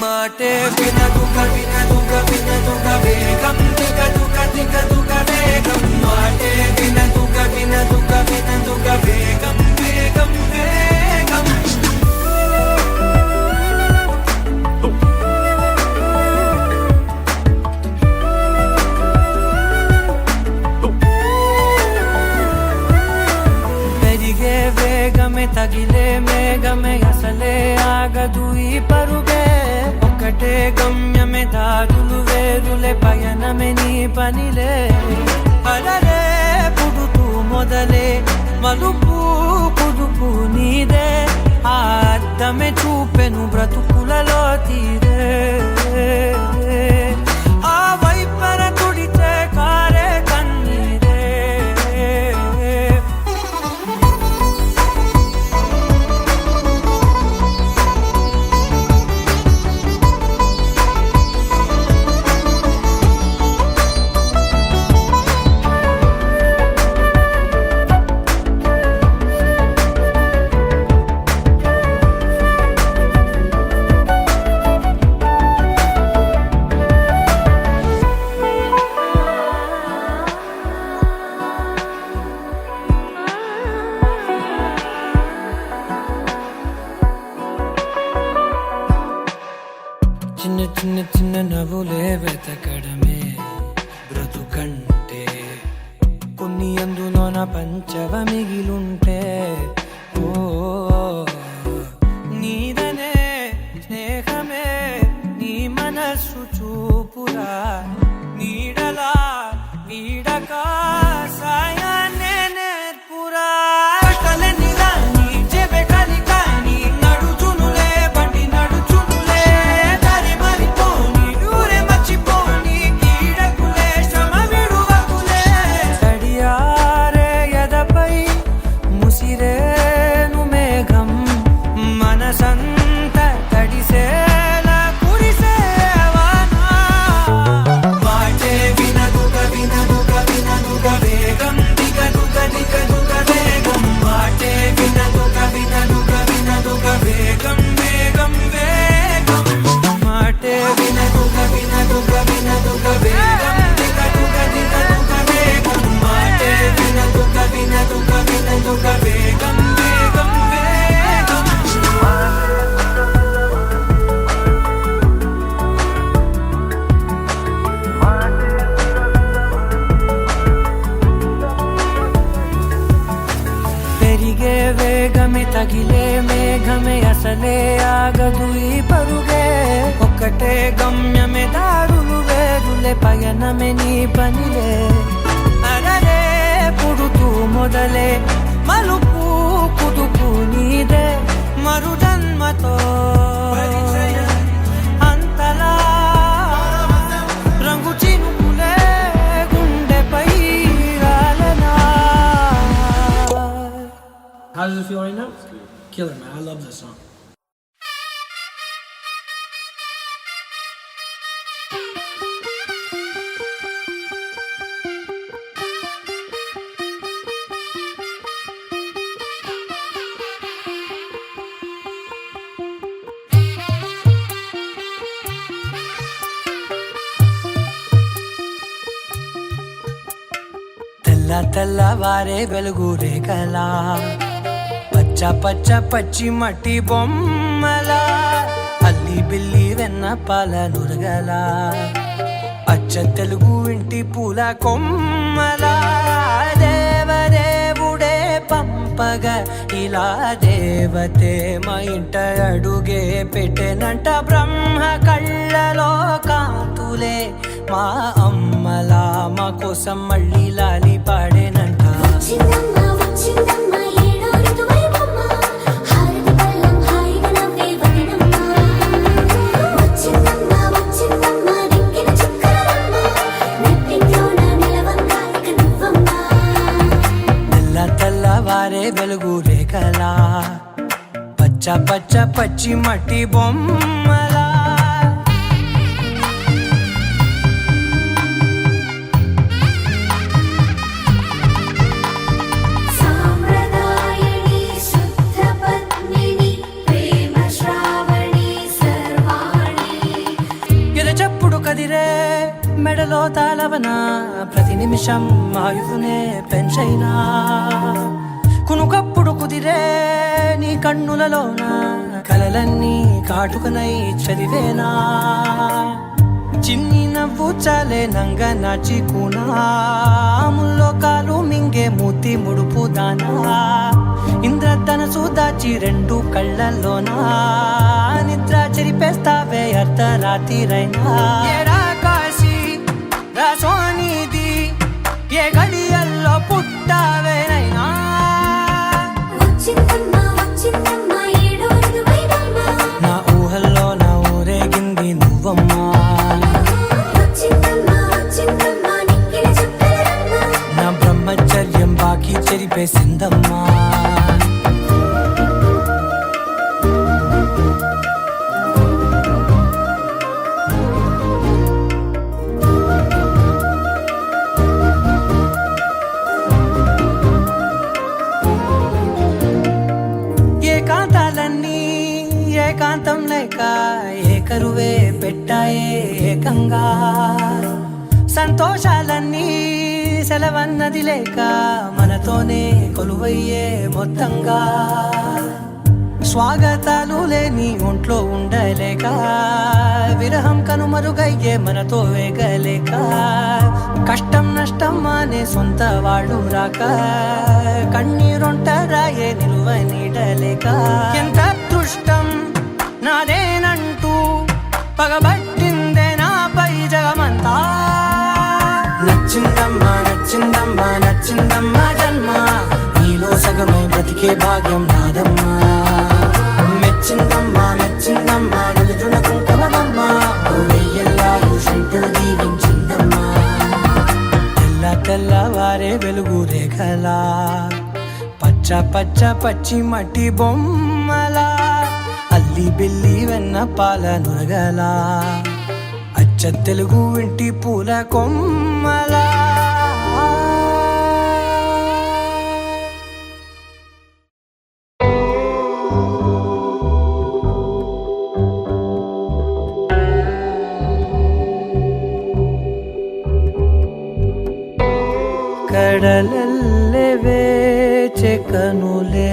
మాటే వినదుగా వినదుగా వినదుగా వేగం దిగదుగా దిగదుగా వేగం మాటే వినదుగా వినదుగా వినదుగా వేగం వేగం వేగం వేగమే తగిలే మేఘమే అసలే ఆగదు ఈ పరుగే ఒకటే గమ్యమే దారులు వేరులే పయనమే నీ పనిలే అలలే పుడుతూ మొదలే మలుపు కుదుపు నీదే ఆ అద్దమే చూపెను బ్రతుకులలో తీరే ఆ వైపర తుడిచే కారే కన్నీరే చిన్న చిన్న చిన్న నవ్వులే వెతకడమే బ్రతుకంటే కొన్ని అందులోన ప్రాణ పంచవ మిగిలుంటే ఓ నీదనే స్నేహమే నీ మనస్సు చూపురా నీడలా వీడక సాయాన్నే నేర్పురా కలనిలా నీ చెబె కలికాని నడుచునులే బండి నడుచునులే దారి మరిపోని ఊరే మర్చిపోని కీడకులే శ్రమ విడువకులే తడియారే ఎదపై ముసిరేను మేఘం మనసంత తడిసేలా కురిసేవానా వాటే వినదుగ వినదుగ వినదుగ వేగం దిగదుగ దిగదుగ వేగం వాటే వినదుగ వినదుగ వినదుగ వేగం వేగం వేగం మాటే వినదుగ వినదుగ వినదుగ వేగం దిగదుగ దిగదుగ వేగం మాటే వినదుగ వినదుగ వినదుగ వేగం వేగం వేగం పెరిగే వేగమే తగిలే మేఘమే అసలే ఆగదు ఈ పరుగే ఒక్కటే గమ్యమే దారులు వేరులే పయనమే నీ పనిలే అరరే పుడుతూ మొదలే మలుపు కుదుపు నీదే మరు జన్మతో అంతలా రంగు చినుకులే గుండెపై రాలనా How does it feel right now? Killer, man. I love this song. తెల్ల తెల్లవారే వెలుగు రేఖలా పచ్చ పచ్చ పచ్చి మట్టి బొమ్మలా అల్లి బిల్లి వెన్న పాల నురగలా అచ్చ తెలుగు ఇంటి పూల కొమ్మలా దేవదేవుడే పంపగా ఇలా దేవతే మా ఇంట అడుగే పెట్టెనంట బ్రహ్మ కళ్ళలో కాంతులే మా అమ్మలా మా కోసం మళ్ళీ లాలి పాడేనంట వచ్చిందమ్మా వచ్చిందమ్మా ఏడో ఋతువైవమ్మా హారతి పళ్ళం హాయిగా నవ్వే వదనమ్మా వచ్చిందమ్మా వచ్చిందమ్మా దిక్కిన చుక్కలమ్మా నెట్టింట్లోన నిలవంగా ఇక నువ్వమ్మా తెల్ల తెల్లవారే వెలుగు రేఖలా పచ్చ పచ్చ పచ్చి మట్టి బొమ్మలా సాంప్రదాయని శుద్ధ పద్మిని ప్రేమ శ్రావణి సర్వాణి ఎరచప్పుడు కదిరే మెడలో తాళవన ప్రతి నిమిషం ఆయుధునే పెంచైనా కునుకప్పుడు కుదిరే నీ కన్నులలోన కలలన్నీ కాటుకనై చదివేనా చిన్ని నవ్వు చాలే నంగ నాచి కూనాముల్లో కాలు మింగే మూతి ముడుపు దానా ఇంద్రధనసు దాచి రెండు కళ్ళల్లోనా నిద్ర చెరిపేస్తావే అర్ధరాత్రిరైనా ఏడా కాశీ రాసోనిది ఏ గడియల్లో పుట్టావేనైనా వచ్చిందమ్మా వచ్చిందమ్మా ఏడో ఋతువైవమ్మా నా ఊహల్లో నా ఊరేగింది నువ్వమ్మా వచ్చిందమ్మా వచ్చిందమ్మా నిక్కిన చుక్కలమ్మా నా బ్రహ్మచర్యం బాకీ చెరిపేసిందమ్మా ఏకాంతాలన్నీ ఏకాంతం లేక ఏకరువే పెట్టాయే ఏకంగా సంతోషాలన్నీ సెలవన్నది లేక మనతోనే కొలువయ్యే మొత్తంగా స్వాగతాలు లేని ఒంట్లో ఉండలేక విరహం కనుమరుగయ్యే మనతో వేగలేక కష్టం నష్టం అనే సొంత వాళ్ళు రాక కన్నీరొంటరాయే నిలువ నీడలేక ఎంత అదృష్టం నాదేనంటూ పగబట్టిందే నాపై జగమంతా నచ్చిందమ్మా నచ్చిందమ్మా నచ్చిందమ్మా జన్మ నీలో సగమై బ్రతికే భాగ్యం నాదమ్మా మెచ్చిందమ్మా మెచ్చిందమ్మా నిలుచున కుంకుమమ్మా వెయ్యల్లాలు శంకులు దీవించిందమ్మా తెల్ల తెల్లవారే వెలుగు రేఖలా పచ్చ పచ్చ పచ్చి మట్టి బొమ్మలా అల్లి బిల్లి వెన్న పాల నురగలా అచ్చ తెలుగు ఇంటి పూల కొమ్మలా కడలల్లే వేచే కనులే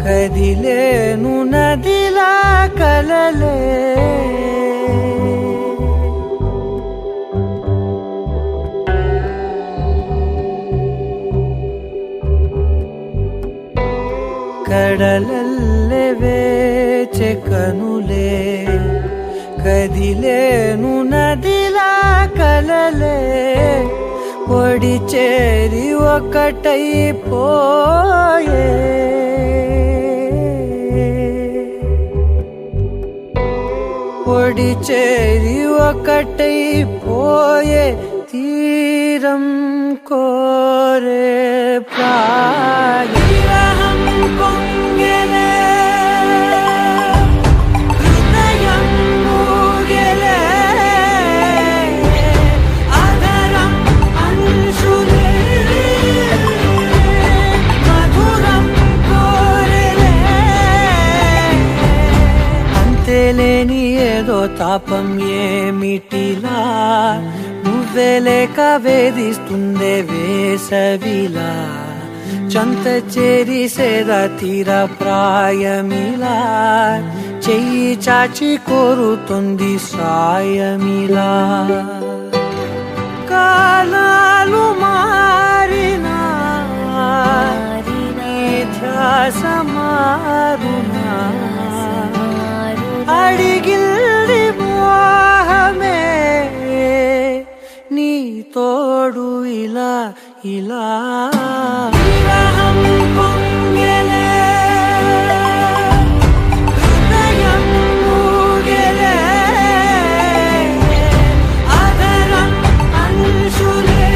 కదిలేను నదిలా కలలే కడలల్లే వేచే కనులే కదిలేను నదిలా కలలే ఒడి చేరి ఒకటైపోయే ఒడి చేరి ఒకటైపోయే తీరం కోరే ప్రాయం పొంగెలే హృదయం మూగెలే ఆదరం అంశులే మధురం కోరెలే అంతేలేని ఏదో తాపం ఏమిటిలా నువ్వే లేక వేధిస్తుందే వేసవిలా చంత చేరి సేద తీర ప్రాయమిలా చెయ్యి చాచి కోరుతుంది సాయమిలా కాలాలు మారినా నీ ధ్యాస మారునా అడిగిల్ది మోహమే నీ తోడు ఇలా ఇలా విరహం పొంగెలే హృదయం మూగెలే ఆదరం అంశులే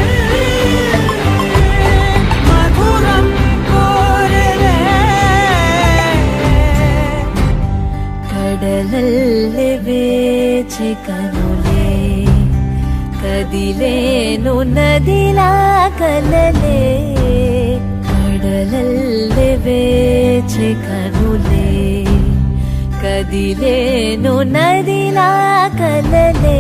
మధురం కోరెలే కడలల్లే వేచే కనులే కదిలేను నదిలా కలలే కడలల్లే వేచే కనులే కదిలేను నదిలా కలలే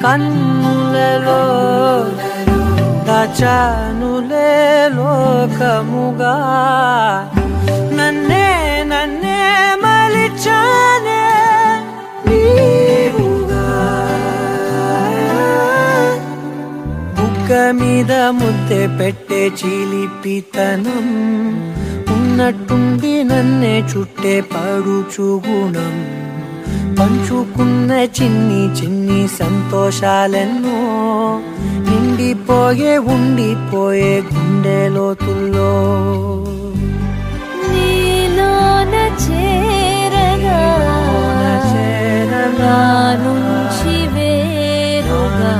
కన్నులలో దాచానులే లోకముగా నన్నే నన్నే మలిచానే నీవుగా బుగ్గ మీద ముద్దె పెట్టే చిలిపితనం ఉన్నట్టుండి నన్నే చుట్టే పడుచు గుణం పంచుకున్న చిన్ని చిన్ని సంతోషాలెన్నో నిండిపోయే ఉండిపోయే గుండె లోతుల్లో నీలోన చేరగా నుంచి వేరుగా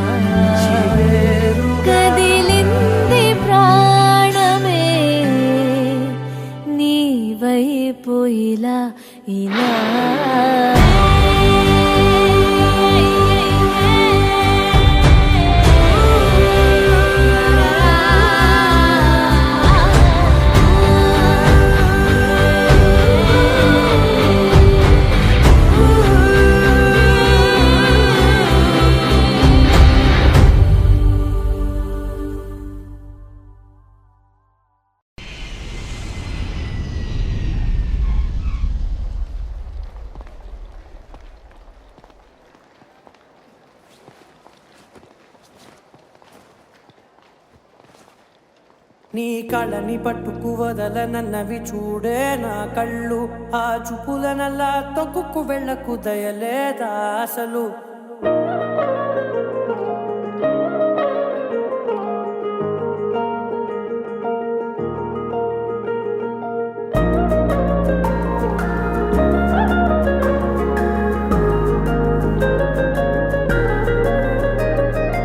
కదిలింది ప్రాణమే నీ వైపు ఇలా ఇలా నీ కళ్ళని పట్టుకు వదలనన్నవి చూడే నా కళ్ళు, ఆ చూపులనల్లా తొక్కుకు వెళ్ళకు దయలేదా అసలు.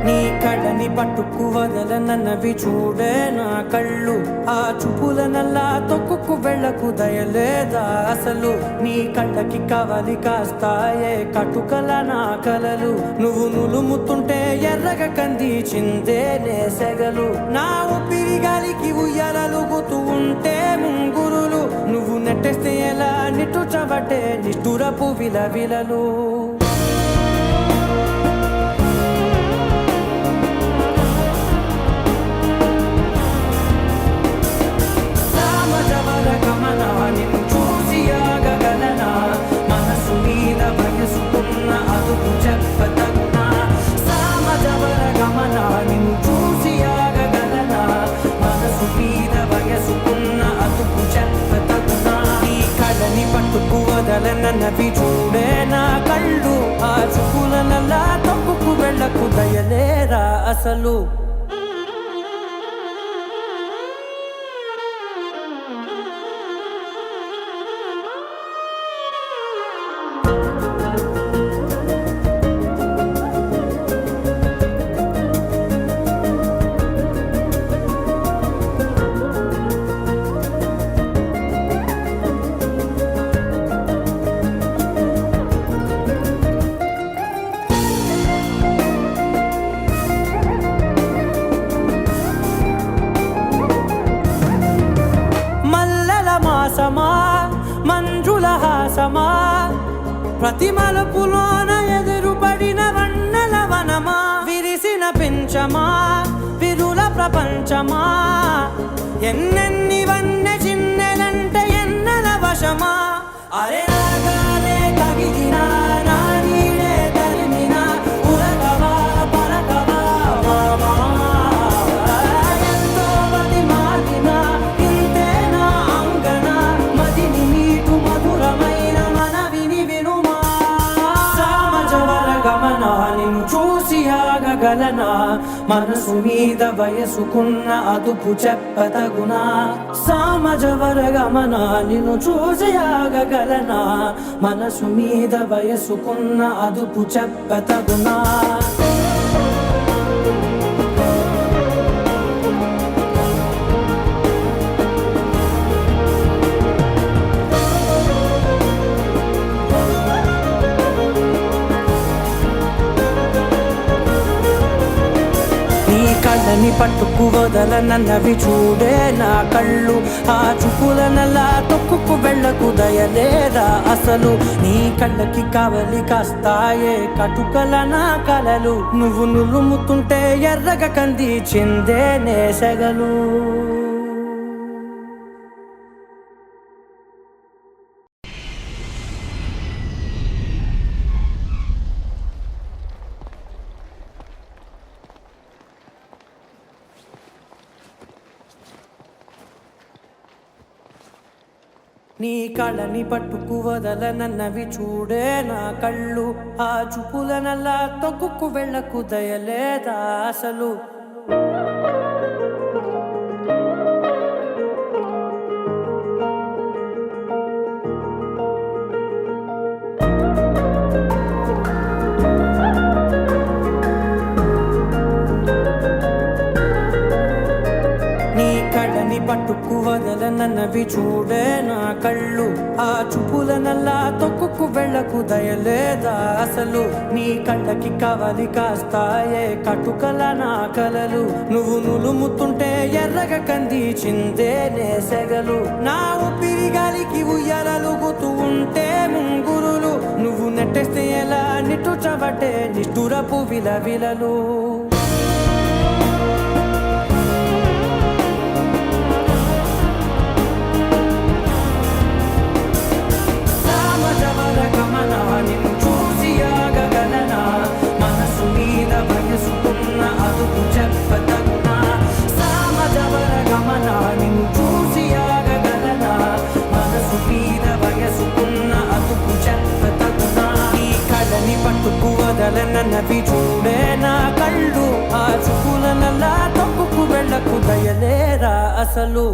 నీ కళ్ళని పట్టుకు వదలనన్నవి చూడే నా కళ్ళు, ఆ చూపులనల్లా తొక్కుకు వెళ్ళకు దయలేదా అసలు. నీ కళ్ళకి కవలి కాస్తాయే కటుకల నా కలలు, నువ్వు నులుముతుంటే ఎర్రగ కంది చిందే నేసెగలు. నా ఊపిరి గాలికి ఉయ్యాలలుగుతూ ఉంటే ముంగురులు, నువ్వు నెట్టేస్తే ఎలా నిట్టుచబట్టే నిష్ఠురపు విలవిలలు. నిన్ను చూసి ఆగగలనా, మనసు మీద వయసుకున్న అదుపు చెప్పతగునా. సామజవర గమన నిన్ను చూసి ఆగగలనా, మనసు మీద వయసుకున్న అదుపు చెప్పతగునా. నీ కళ్ళని పట్టుకు వదలనన్నవి చూడే నా కళ్ళు, ఆ చూపులనల్లా తొక్కుకు వెళ్ళకు దయలేరా అసలు. మంజుల హాసమా, ప్రతి మలుపులోన ఎదురుపడిన వన్నెల వనమా, విరిసిన పెంచమా విరుల ప్రపంచమా, ఎన్నెన్ని వన్నె చిన్నెలంటే ఎన్నెల వశమా. అరే రాగానే తగిలినా నా నీడే తరిమినా, ఉరకవా పరకవా మామా. ఎంతో మది మారినా ఇంతేనా అంగన, మదిని నీటు మధురమైన మనవిని వినుమా. సామజవర గమన నిన్ను చూసి ఆగగలనా, మనసు మీద వయసుకున్న అదుపు చెప్పతగునా. సామజవర గమన నిన్ను చూసి ఆగగలనా, మనసు మీద వయసుకున్న అదుపు చెప్పతగునా. కళ్ళని పట్టుకు వదలనన్నవి చూడే నా కళ్ళు, ఆ చూపులనల్లా తొక్కుకు వెళ్ళకు దయలేదా అసలు. నీ కళ్ళకి కవలి కాస్తాయే కటుకల నా కలలు, నువ్వు నులుముతుంటే ఎర్రగ కంది చిందే నేసెగలు. నీ కళ్ళని పట్టుకు వదలనన్నవి చూడే నా కళ్ళు, ఆ చూపులనల్లా తొక్కుకు వెళ్ళకు దయలేదా అసలు. పట్టుకు వదలనన్నవి చూడే నా కళ్ళు, ఆ చూపులనల్లా తొక్కుకు వెళ్ళకు దయలేదా అసలు. నీ కళ్ళకి కవలి కాస్తాయే కటుకల నా కలలు, నువ్వు నులుముతుంటే ఎర్రగ కంది చిందే నేసెగలు. నా ఊపిరి గాలికి ఉయ్యాలలుగుతూ ఉంటే ముంగురులు, నువ్వు నెట్టేస్తే ఎలా నిట్టుచబట్టే నిష్ఠురపు విలవిలలు. నిన్ను చూసి ఆగగలనా, మనసు మీద వయసుకున్న అదుపు చెప్పతగునా. సామజవర గమన చూడే నా కళ్ళు ఆ చూపులనల్లా తొక్కుకు వెళ్ళకు దయలేరా అసలు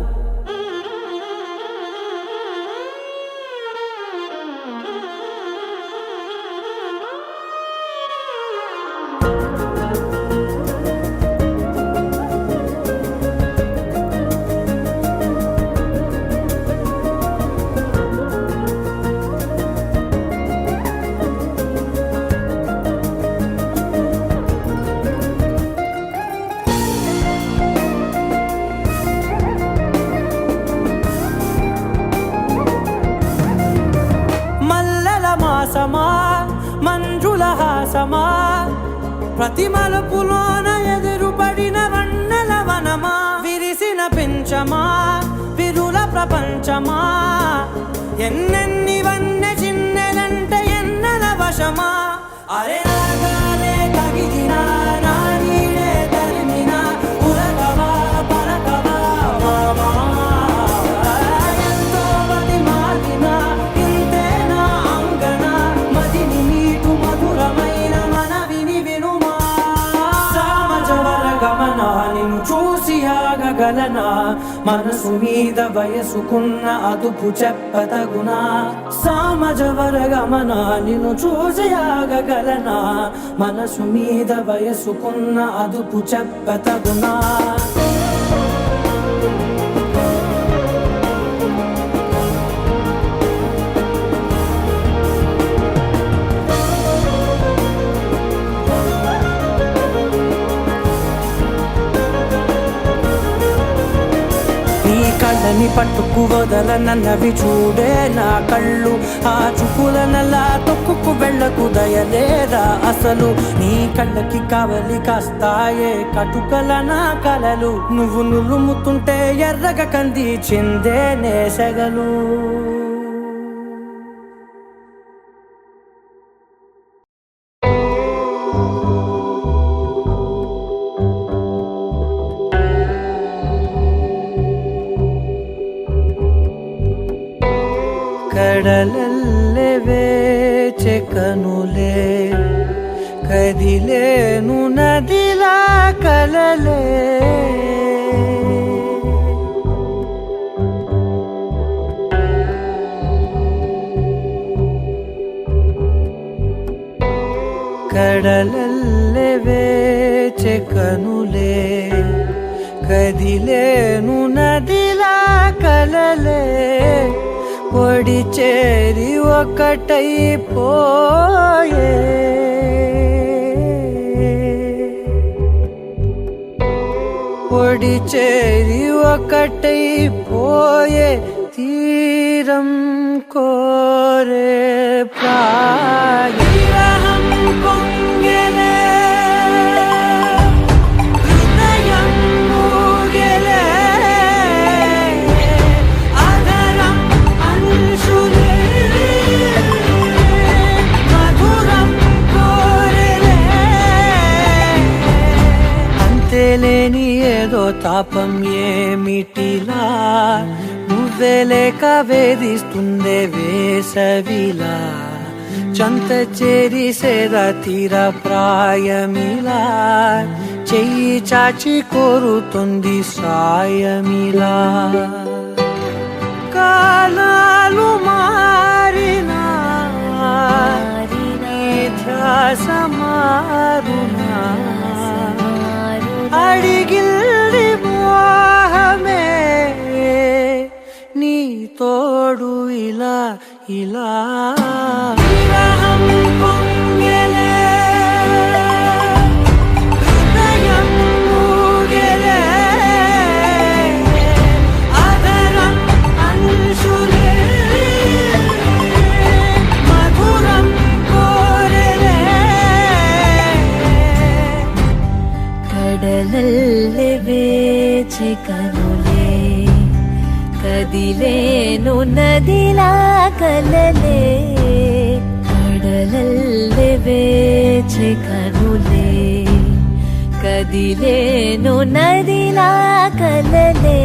మాసమా మంజుల హాసమా ప్రతి మలుపులోన ఎదురుపడిన వన్నెల వనమా విరిసిన పెంచమా విరుల ప్రపంచమా ఎన్నెన్ని వన్నె చిన్నెలంటే ఎన్నెల వశమా అరే నాగాలే తగిలినా నా నీడే తరిమినా ఉరకవా పరకవా మామా ఎంతో మది మారినా ఇంతేనా అంగన మదిని నీటు మధురమైన మనవిని వినుమా సామజవర గమనా నిన్ను చూసి ఆగగలనా మనసు మీద వయసుకున్న అదుపు చెప్పతగునా సామజవర గమనా నిన్ను చూసి ఆగగలనా మనసు మీద వయసుకున్న అదుపు చెప్పతగునా కళ్ళని పట్టుకు వదలనన్నవి చూడే నా కళ్ళు ఆ చూపులనల్లా తొక్కుకు వెళ్ళకు దయలేరా అసలు నీ కళ్ళకి కావలి కాస్తాయే కటుకల నా కలలు నువ్వు నులుముతుంటే ఎర్రగ కంది చిందే నేసగలు ಕಡಲಲ್ಲೇ ವೇಚೆ ಕನುಲೆ ಕದಿಲೇನು ನದಿಲ ಕಲಲೆ ಕಡಲಲ್ಲೇ ವೇಚೆ ಕನುಲೆ ಕದಿಲೇನು ನದಿಲ ಕಲಲೆ ఒడి చేరి ఒకటైపోయే ఒడి చేరి ఒకటైపోయే తీరం కోరే ప్రాయం పొంగెలే లేని ఏదో తాపం ఏమిటిలా నువ్వే లేక వేధిస్తుందే వేసవిలా చంత చేరి సేద తీర ప్రాయమిలా చెయ్యి చాచి కోరుతుంది సాయమిలా కాలాలు మారినా ధ్యాస మారునా అడిగిల్ది మోహమే నీ తోడు ఇలా ఇలా విరహం పొంగెలే హృదయం మూగెలే అదరం అంశులే మధురం కోరెలే కడలల్లే వేచి కనులే కదిలేను నదిలా కలలే కడలల్లే వేచి కనులే కదిలేను నదిలా కలలే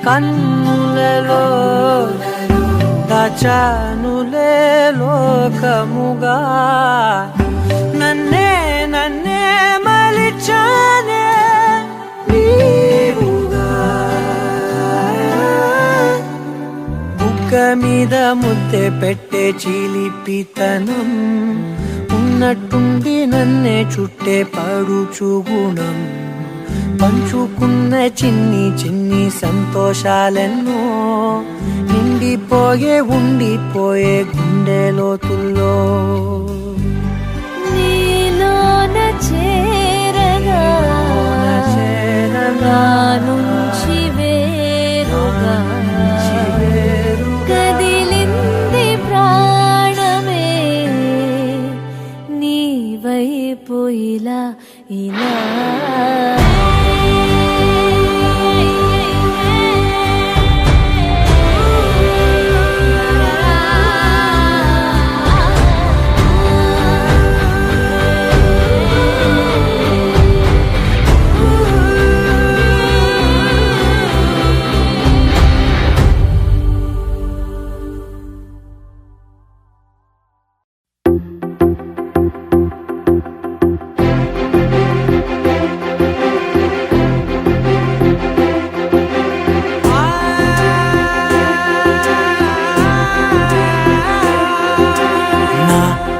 కన్నులలో దాచానులే లోకముగా నన్నే నన్నే మలిచానే నీవుగా బుగ్గ మీద ముద్దె పెట్టే చిలిపితనం ఉన్నట్టుండి నన్నే చుట్టే పడుచు గుణం పంచుకున్న చిన్ని చిన్ని సంతోషాలెన్నో నిండిపోయే ఉండిపోయే గుండె లోతుల్లో నీలోన చేరగా నా నుంచి వేరుగా కదిలింది ప్రాణమే నీ వైపు ఇలా ఇలా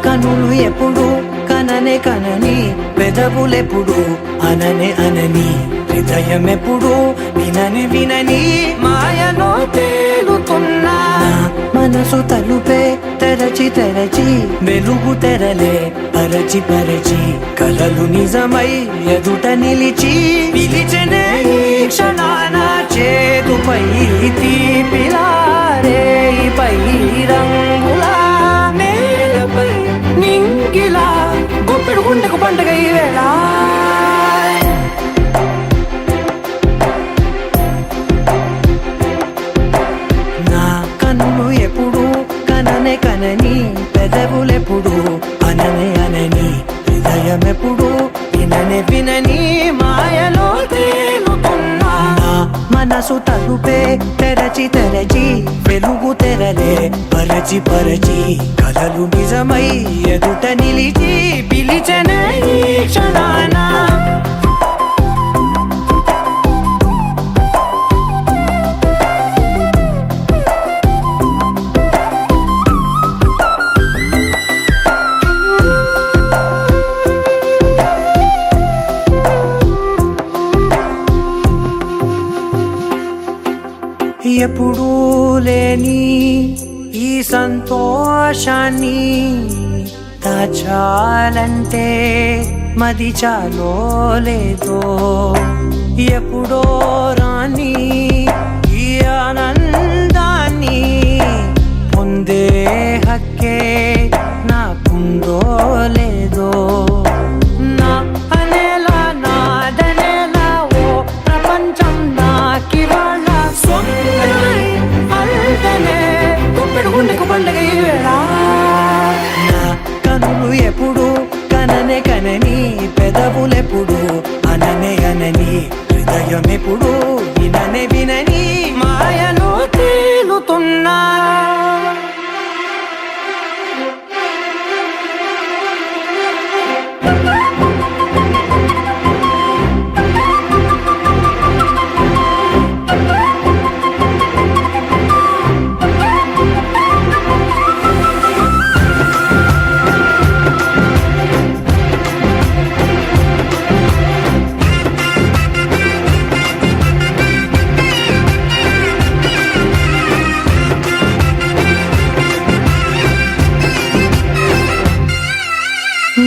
కనులు ఎప్పుడు కననే కనని పెదవులెప్పుడు అననే అనని హృదయం ఎప్పుడు వినని వినని మాయలో తేలుతున్నా మనసు తలుపే తెరచి తెరచి వెలుగు తెరలే పరచి పరచి కలలు నిజమై ఎదుట నిలిచి పిలిచనే ఈ క్షణాన చేతుపై తీపిలారే పై రంగులా నేలపై నింగిలా గుప్పెడు గుండెకు పండగ ఈ వేళ నా కన్నులు ఎప్పుడు కననే కనని పెదవులెప్పుడు అననే అనని హృదయం ఎప్పుడు విననే వినని మాయలో తేలుతున్నా నా మనసు తలుపే తెరచి తెరచి వెలుగు తెరలే పరచి పరచి కలలు నిజమై ఎదుట నిలిచి పిలిచనే ఈ క్షణాన ఎప్పుడూ లేని ఈ సంతోషాన్ని దాచాలంటే మది చాలో లేదో ఎప్పుడో రాని ఈ ఆనందాన్ని పొందే హక్కే నాకుందో లేదో నా అనేలా నాదనేలా ఓ ప్రపంచం నాకివాళ్ళ సొంతమై అల్దనే గుప్పెడు గుండెకు పండగ ఈ వేళ నా కనులు ఎప్పుడు కననే కనని పెదవులెప్పుడు అననే అనని హృదయం ఎప్పుడు విననే వినని మాయలో తేలుతున్నా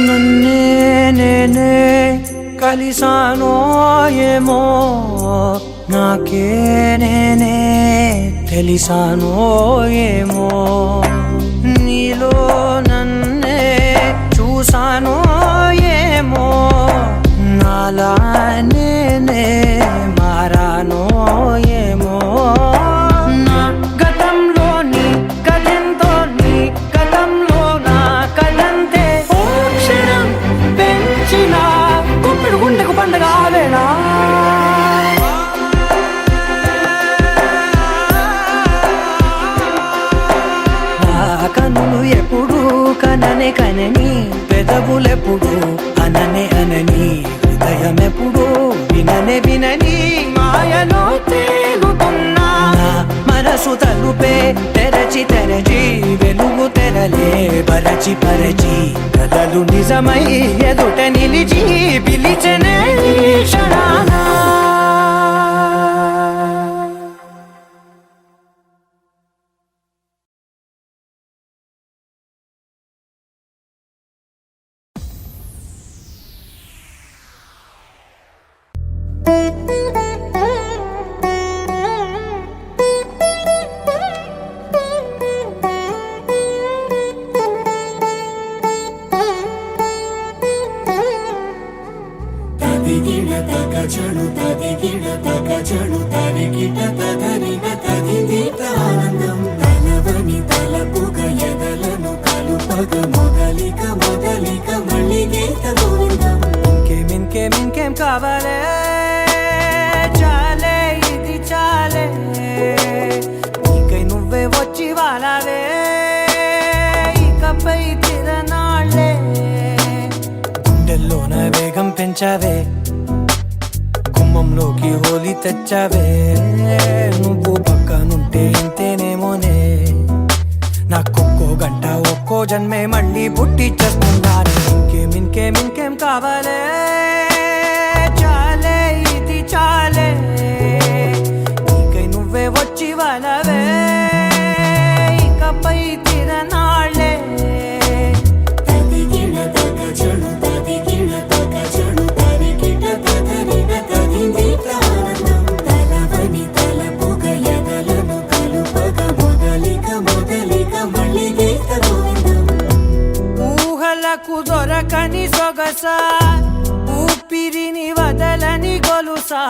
నన్నే నేనే కలిసానో ఏమో నాకే నేనే తెలిసానో ఏమో నీలో నన్నే చూసానో ఏమో నాలా నేనే మారానో ఏమో నా గతంలోని కథంతో నీ గతంలో నా కథంతే ఓ క్షణం పెంచిన గుప్పెడు గుండెకు పండగ వేళ కనే కనని పెదవులెప్పుడు అననే అనని హృదయమెప్పుడు విననే వినని మాయలో తేలుతున్నా నా మనసు తలుపే తెరచి తెరచి వెలుగు తెరలే పరచి పరచి కలలు నిజమై ఎదుట నిలిచి పిలిచనే ఈ క్షణాన తదిగిడ తగజను తదిగిడ తగజను తరిగిట తదరిన తదిదీత ఆనందం తలవని తలపుగ ఎదలను కలుపగ మొదలిక మొదలిక మళ్ళీ గీత గోవిందం ఇంకేం కావాలే చాలే ఇది చాలే నీకై నువ్వే వచ్చి వాలావే ఇకపై తిరనాళ్ళే గుండెల్లోన వేగం పెంచావే గుమ్మంలోకి హోలీ తెచ్చావే నువ్వు పక్కనుంటే ఇంతేనేమోనే నాకొక్కో గంట ఒక్కో జన్మే మళ్ళీ పుట్టి చేస్తున్నాను ఇంకేం కావాలే చాలే ఇది చాలే నీకై నువ్వే వచ్చి వాలవే ఇకపై తిరనాళ్ళే తదిగిడ తగజను తదిగిడ తగజను తరిగిట తదరిన తదిదీత ఆనందం తలవని తలపుగ ఎదలను కలుపగ మొదలిక మొదలిక మళ్ళీ గీత గోవిందం ఊహలకు దొరకని సొగసా ఊపిరిని వదలని గొలుసా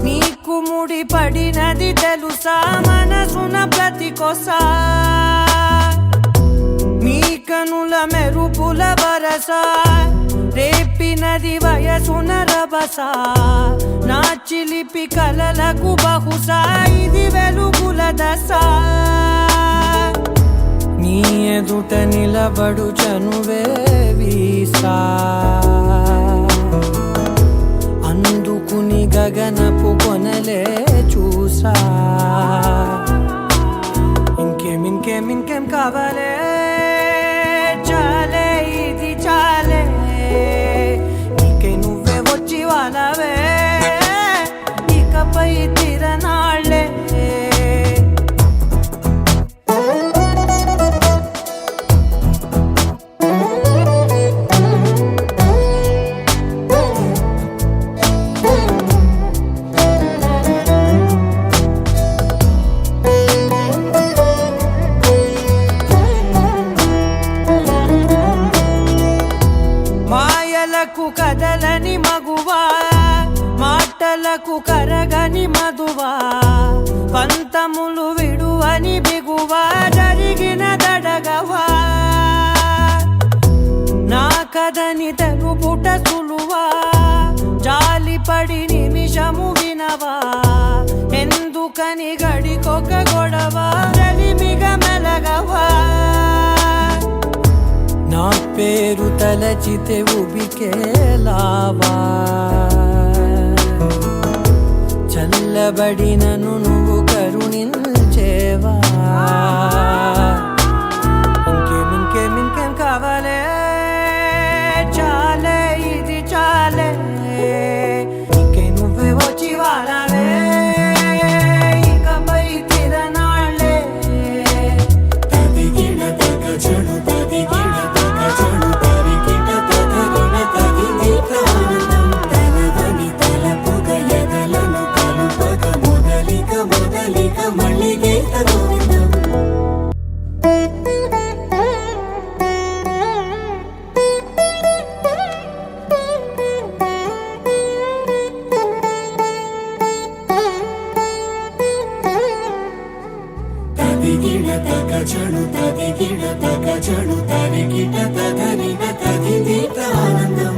నీకు ముడి పడినది తెలుసా మనసున ప్రతి కొసా నీ కనుల మెరుపుల వరస రేపినది వయసున రభస నా చిలిపి కలలకు బహుశా ఇది వెలుగుల దశ నీ ఎదుట నిలబడు చనువే వీసా అందుకుని గగనపు కొనలే చూసా ఇంకేం కావాలే చాలే ఇది చాలే నీకై నువ్వే వచ్చి వాలవే ఇకపై తిరనాళ్ళే మాయలకు కదలని మగువా మాటలకు కరగని మధువా పంతములు విడువని బిగువా జరిగిన దడగవా నా కథని తెలుపుట సులువా జాలిపడి నిమిషము వినవా ఎందుకని గడికొక గొడవ రలిమిగ మెలగవా నా పేరు తలచితే ఉబికేలావా చల్లబడినను నువ్వు కరుణించేవా ఇంకేం కావాలే చాలే ఇది చాలే నీకై నువ్వే వచ్చి వాలవే ఇకపై తిరనాళ్ళే తదిగిడ తగజను తదిగిడ తగజను తరిగిట తదరిన తదిదీత ఆనందం తలవని తలపుగ ఎదలను కలుపగ మొదలిక మొదలిక మళ్ళీ గీత గోవిందం తదిగిడ తగజను తదిగిడ తగజను తరిగిట తదరిన తదిదీత ఆనందం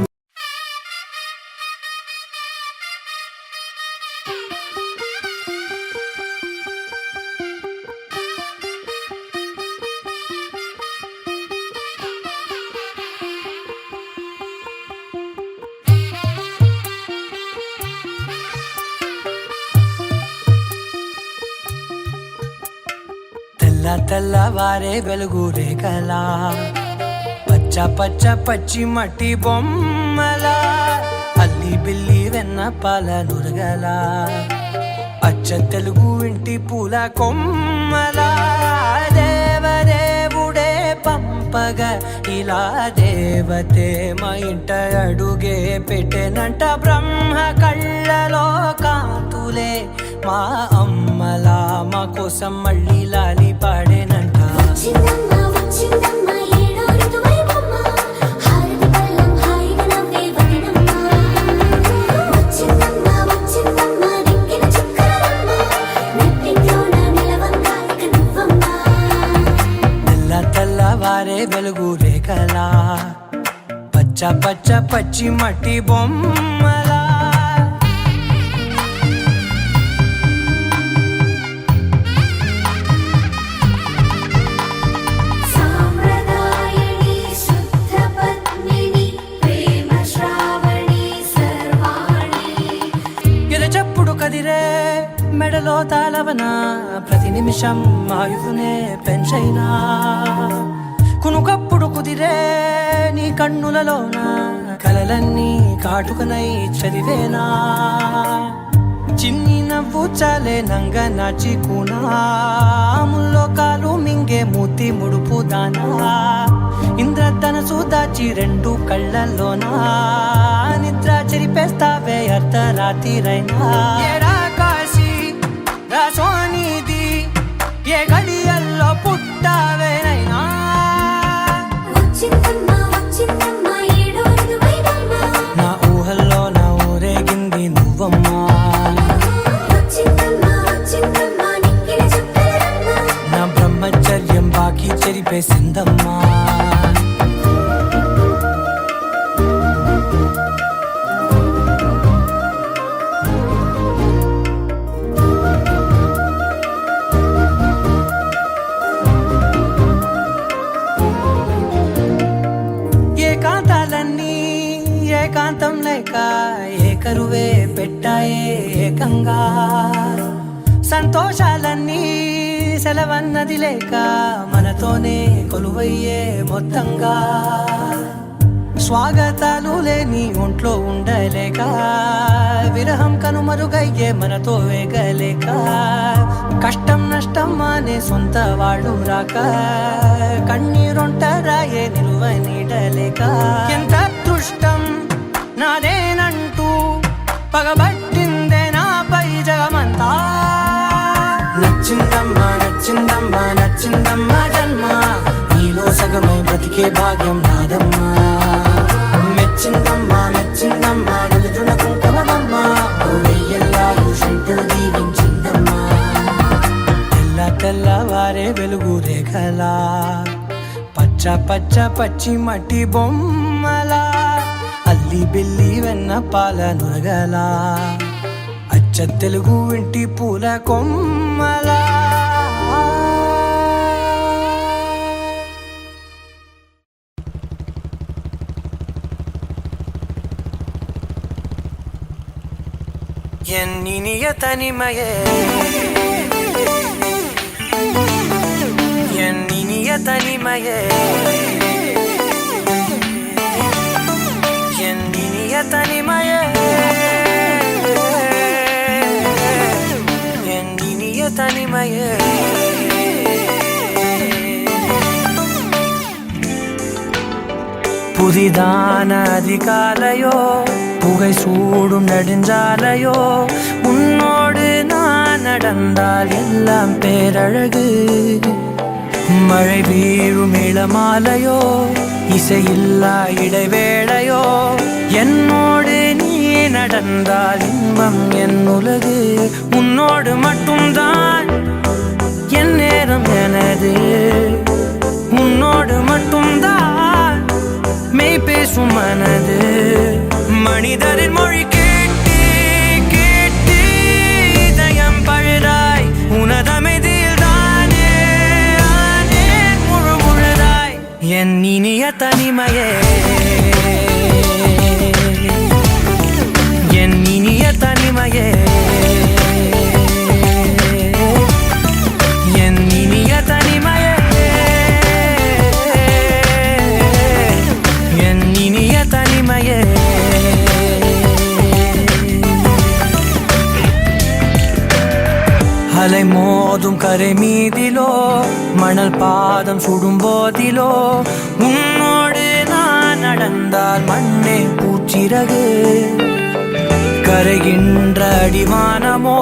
తెల్లవారే వెలుగు రేఖలా పచ్చ పచ్చ పచ్చి మట్టి బొమ్మలా అల్లి బిల్లి వెన్న పాల నురగలా అచ్చ తెలుగు ఇంటి పూల కొమ్మలా దేవదేవుడే పంపగా ఇలా దేవతే మా ఇంట అడుగే పెట్టెనంట బ్రహ్మ కళ్ళలో కాంతులే మా అమ్మలా మా కోసం మళ్ళీ లాలి పాడేనంట వచ్చిందమ్మ వచ్చిందమ్మ ఏడో ఋతువైవమ్మ హారతి పళ్ళం హాయిగా నవ్వే వదినమ్మ వచ్చిందమ్మ వచ్చిందమ్మ దిక్కిన చుక్కలమ్మ నెట్టింట్లోన నిలవంగా ఇక నువ్వమ్మ తెల్లవారే వెలుగు రేఖలా పచ్చ పచ్చ పచ్చి మట్టి బొమ్మలా సాంప్రదాయని శుద్ధ పద్మిని ప్రేమ శ్రావణి సర్వాణి ఎరచప్పుడు కదిరే మెడలో తాళవన ప్రతి నిమిషం ఆయువునే పెంచైనా కునుకప్పుడు కుదిరే నీ కన్నులలోన కలలన్నీ కాటుకనై చదివేనా చిన్ని నవ్వు చాలే నంగ నాచి కూనాముల్లో కాలు మింగే మూతి ముడుపు దానా ఇంద్రధనసు దాచి రెండు కళ్ళల్లోనా నిద్ర చెరిపేస్తావే అర్ధరాత్రిరైనా ఏడా కాశీ రా సోనిది ఏ గడియల్లో పుట్టావేనైనా వచ్చిందమ్మ వచ్చిందమ్మ ఏడో ఋతువైవమ్మ నా ఊహల్లో నా ఊరేగింది నువ్వమ్మా వచ్చిందమ్మ వచ్చిందమ్మ నిక్కిన చుక్కలమ్మ నా బ్రహ్మచర్యం బాకీ చెరిపేసిందమ్మా ఏకాంతాలన్నీ ఏకాంతం లేక ఏకరువే పెట్టాయే ఏకంగా సంతోషాలన్నీ సెలవన్నది లేక మనతోనే కొలువయ్యే మొత్తంగా స్వాగతాలు లేని ఒంట్లో ఉండలేక విరహం కనుమరుగయ్యే మనతో వేగలేక కష్టం నష్టం అనే సొంత వాళ్ళు రాక కన్నీరొంటరాయే నిలువ నీడలేక ఎంత అదృష్టం నాదేనంటూ పగబట్టిందే నాపై జగమంతా నచ్చిందమ్మా నచ్చిందమ్మా నచ్చిందమ్మా జన్మ నీలో సగమై బ్రతికే భాగ్యం నాదమ్మా మెచ్చిందమ్మా మెచ్చిందమ్మా నిలుతున్న కుంకుమమ్మా వెయ్యల్లాలు శంకరు దీవించిందమ్మా తెల్లవారే వెలుగు రేఖలా పచ్చ పచ్చ పచ్చి మట్టి బొమ్మలా అల్లి బిల్లి వెన్న పాల నురగలా అచ్చ తెలుగు ఇంటి పూల కొమ్మలా ఎన్నినియ తనిమయే ఎన్నినియ తనిమయే ఎన్నినియ తనిమయే ఎన్నినియ తనిమయే புதிதான அதிகாலையோ புகை சூடும் நெடுஞ்சாலையோ உன்னோடு நான் நடந்தால் எல்லாம் பேரழகு மழை வீழும் இளமாலையோ இசையில்லா இடைவேளையோ என்னோடு நீ நடந்தால் இன்பம் என் உலகு உன்னோடு மட்டும்தான் என் நேரம் எனது உன்னோடு மட்டும்தான் மெய் பேசும் மனது மனிதரின் மொழி கேட்டு கேட்டு இதயம் பழுதாய் உனதமைதில் தானே ஆனே முழு முழுதாய் என் இனிய தனிமையே என் இனிய தனிமையே என் இனிய தனிமை அலை மோதும் கரை மீதிலோ மணல் பாதம் சுடும் போதிலோ உன்னோடு நான் நடந்தால் மண்ணே பூச்சிறகு கரைகின்ற அடிவானமோ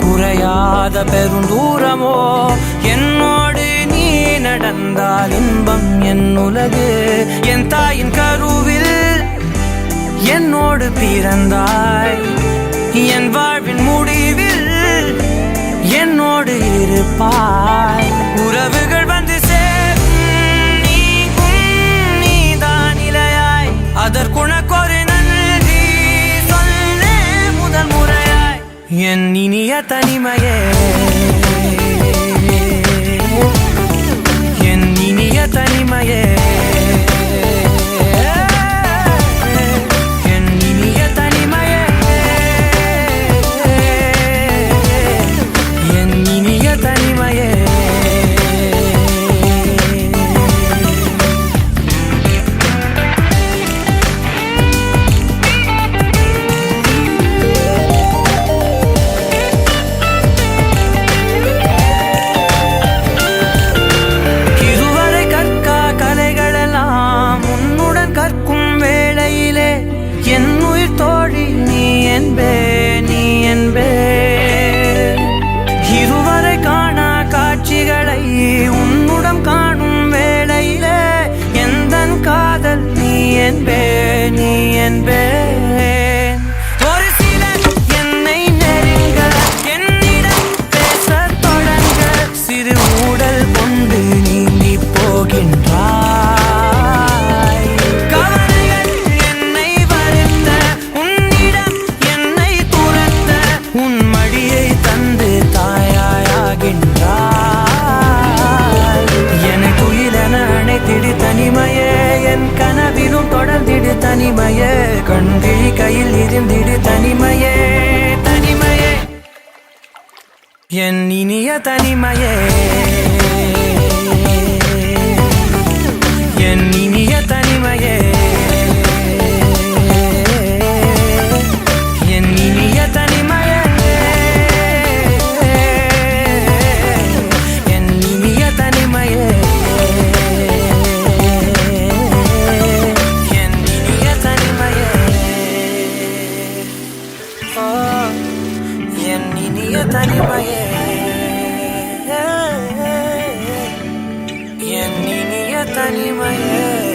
குறையாத பெருந்தூரமோ என்னோடு நீ நடந்தால் இன்பம் என் உலகு என் தாயின் கருவில் என்னோடு பிறந்தாய் என் வாழ்வின் முடிவில் என்னோடு இருப்பாய் உறவுகள் வந்து சேரும் நீதான் இலையாய் அதற்குணக்கொரு நன்றி சொல்லே முதல் முறையாய் என் இனிய தனிமையே என் இனிய தனிமையே உன்னுடன் காணும் வேளையிலே எந்தன் காதல் நீ என்பேன் ஒரு சிலர் என்னை நெருங்க என்னிடம் பேசத் தொடங்க சிறு ஊடல் கொண்டு நீங்கி போகின்றாய் கவலைகள் என்னை வருத்த உன்னிடம் என்னை துரத்த உன் மடியை தந்து தாயாகின்றாய் திடு தனிமையே என் கனவிலும் தொடர்ந்திடு தனிமையே கண்கிழி கையில் இருந்திடு தனிமையே தனிமையே என் இனிய தனிமையே என் இனிய தனிமையே என் இனிய தனிமையே என் இனிய தனிமையே தனிமையே என் இனிய தனிமையே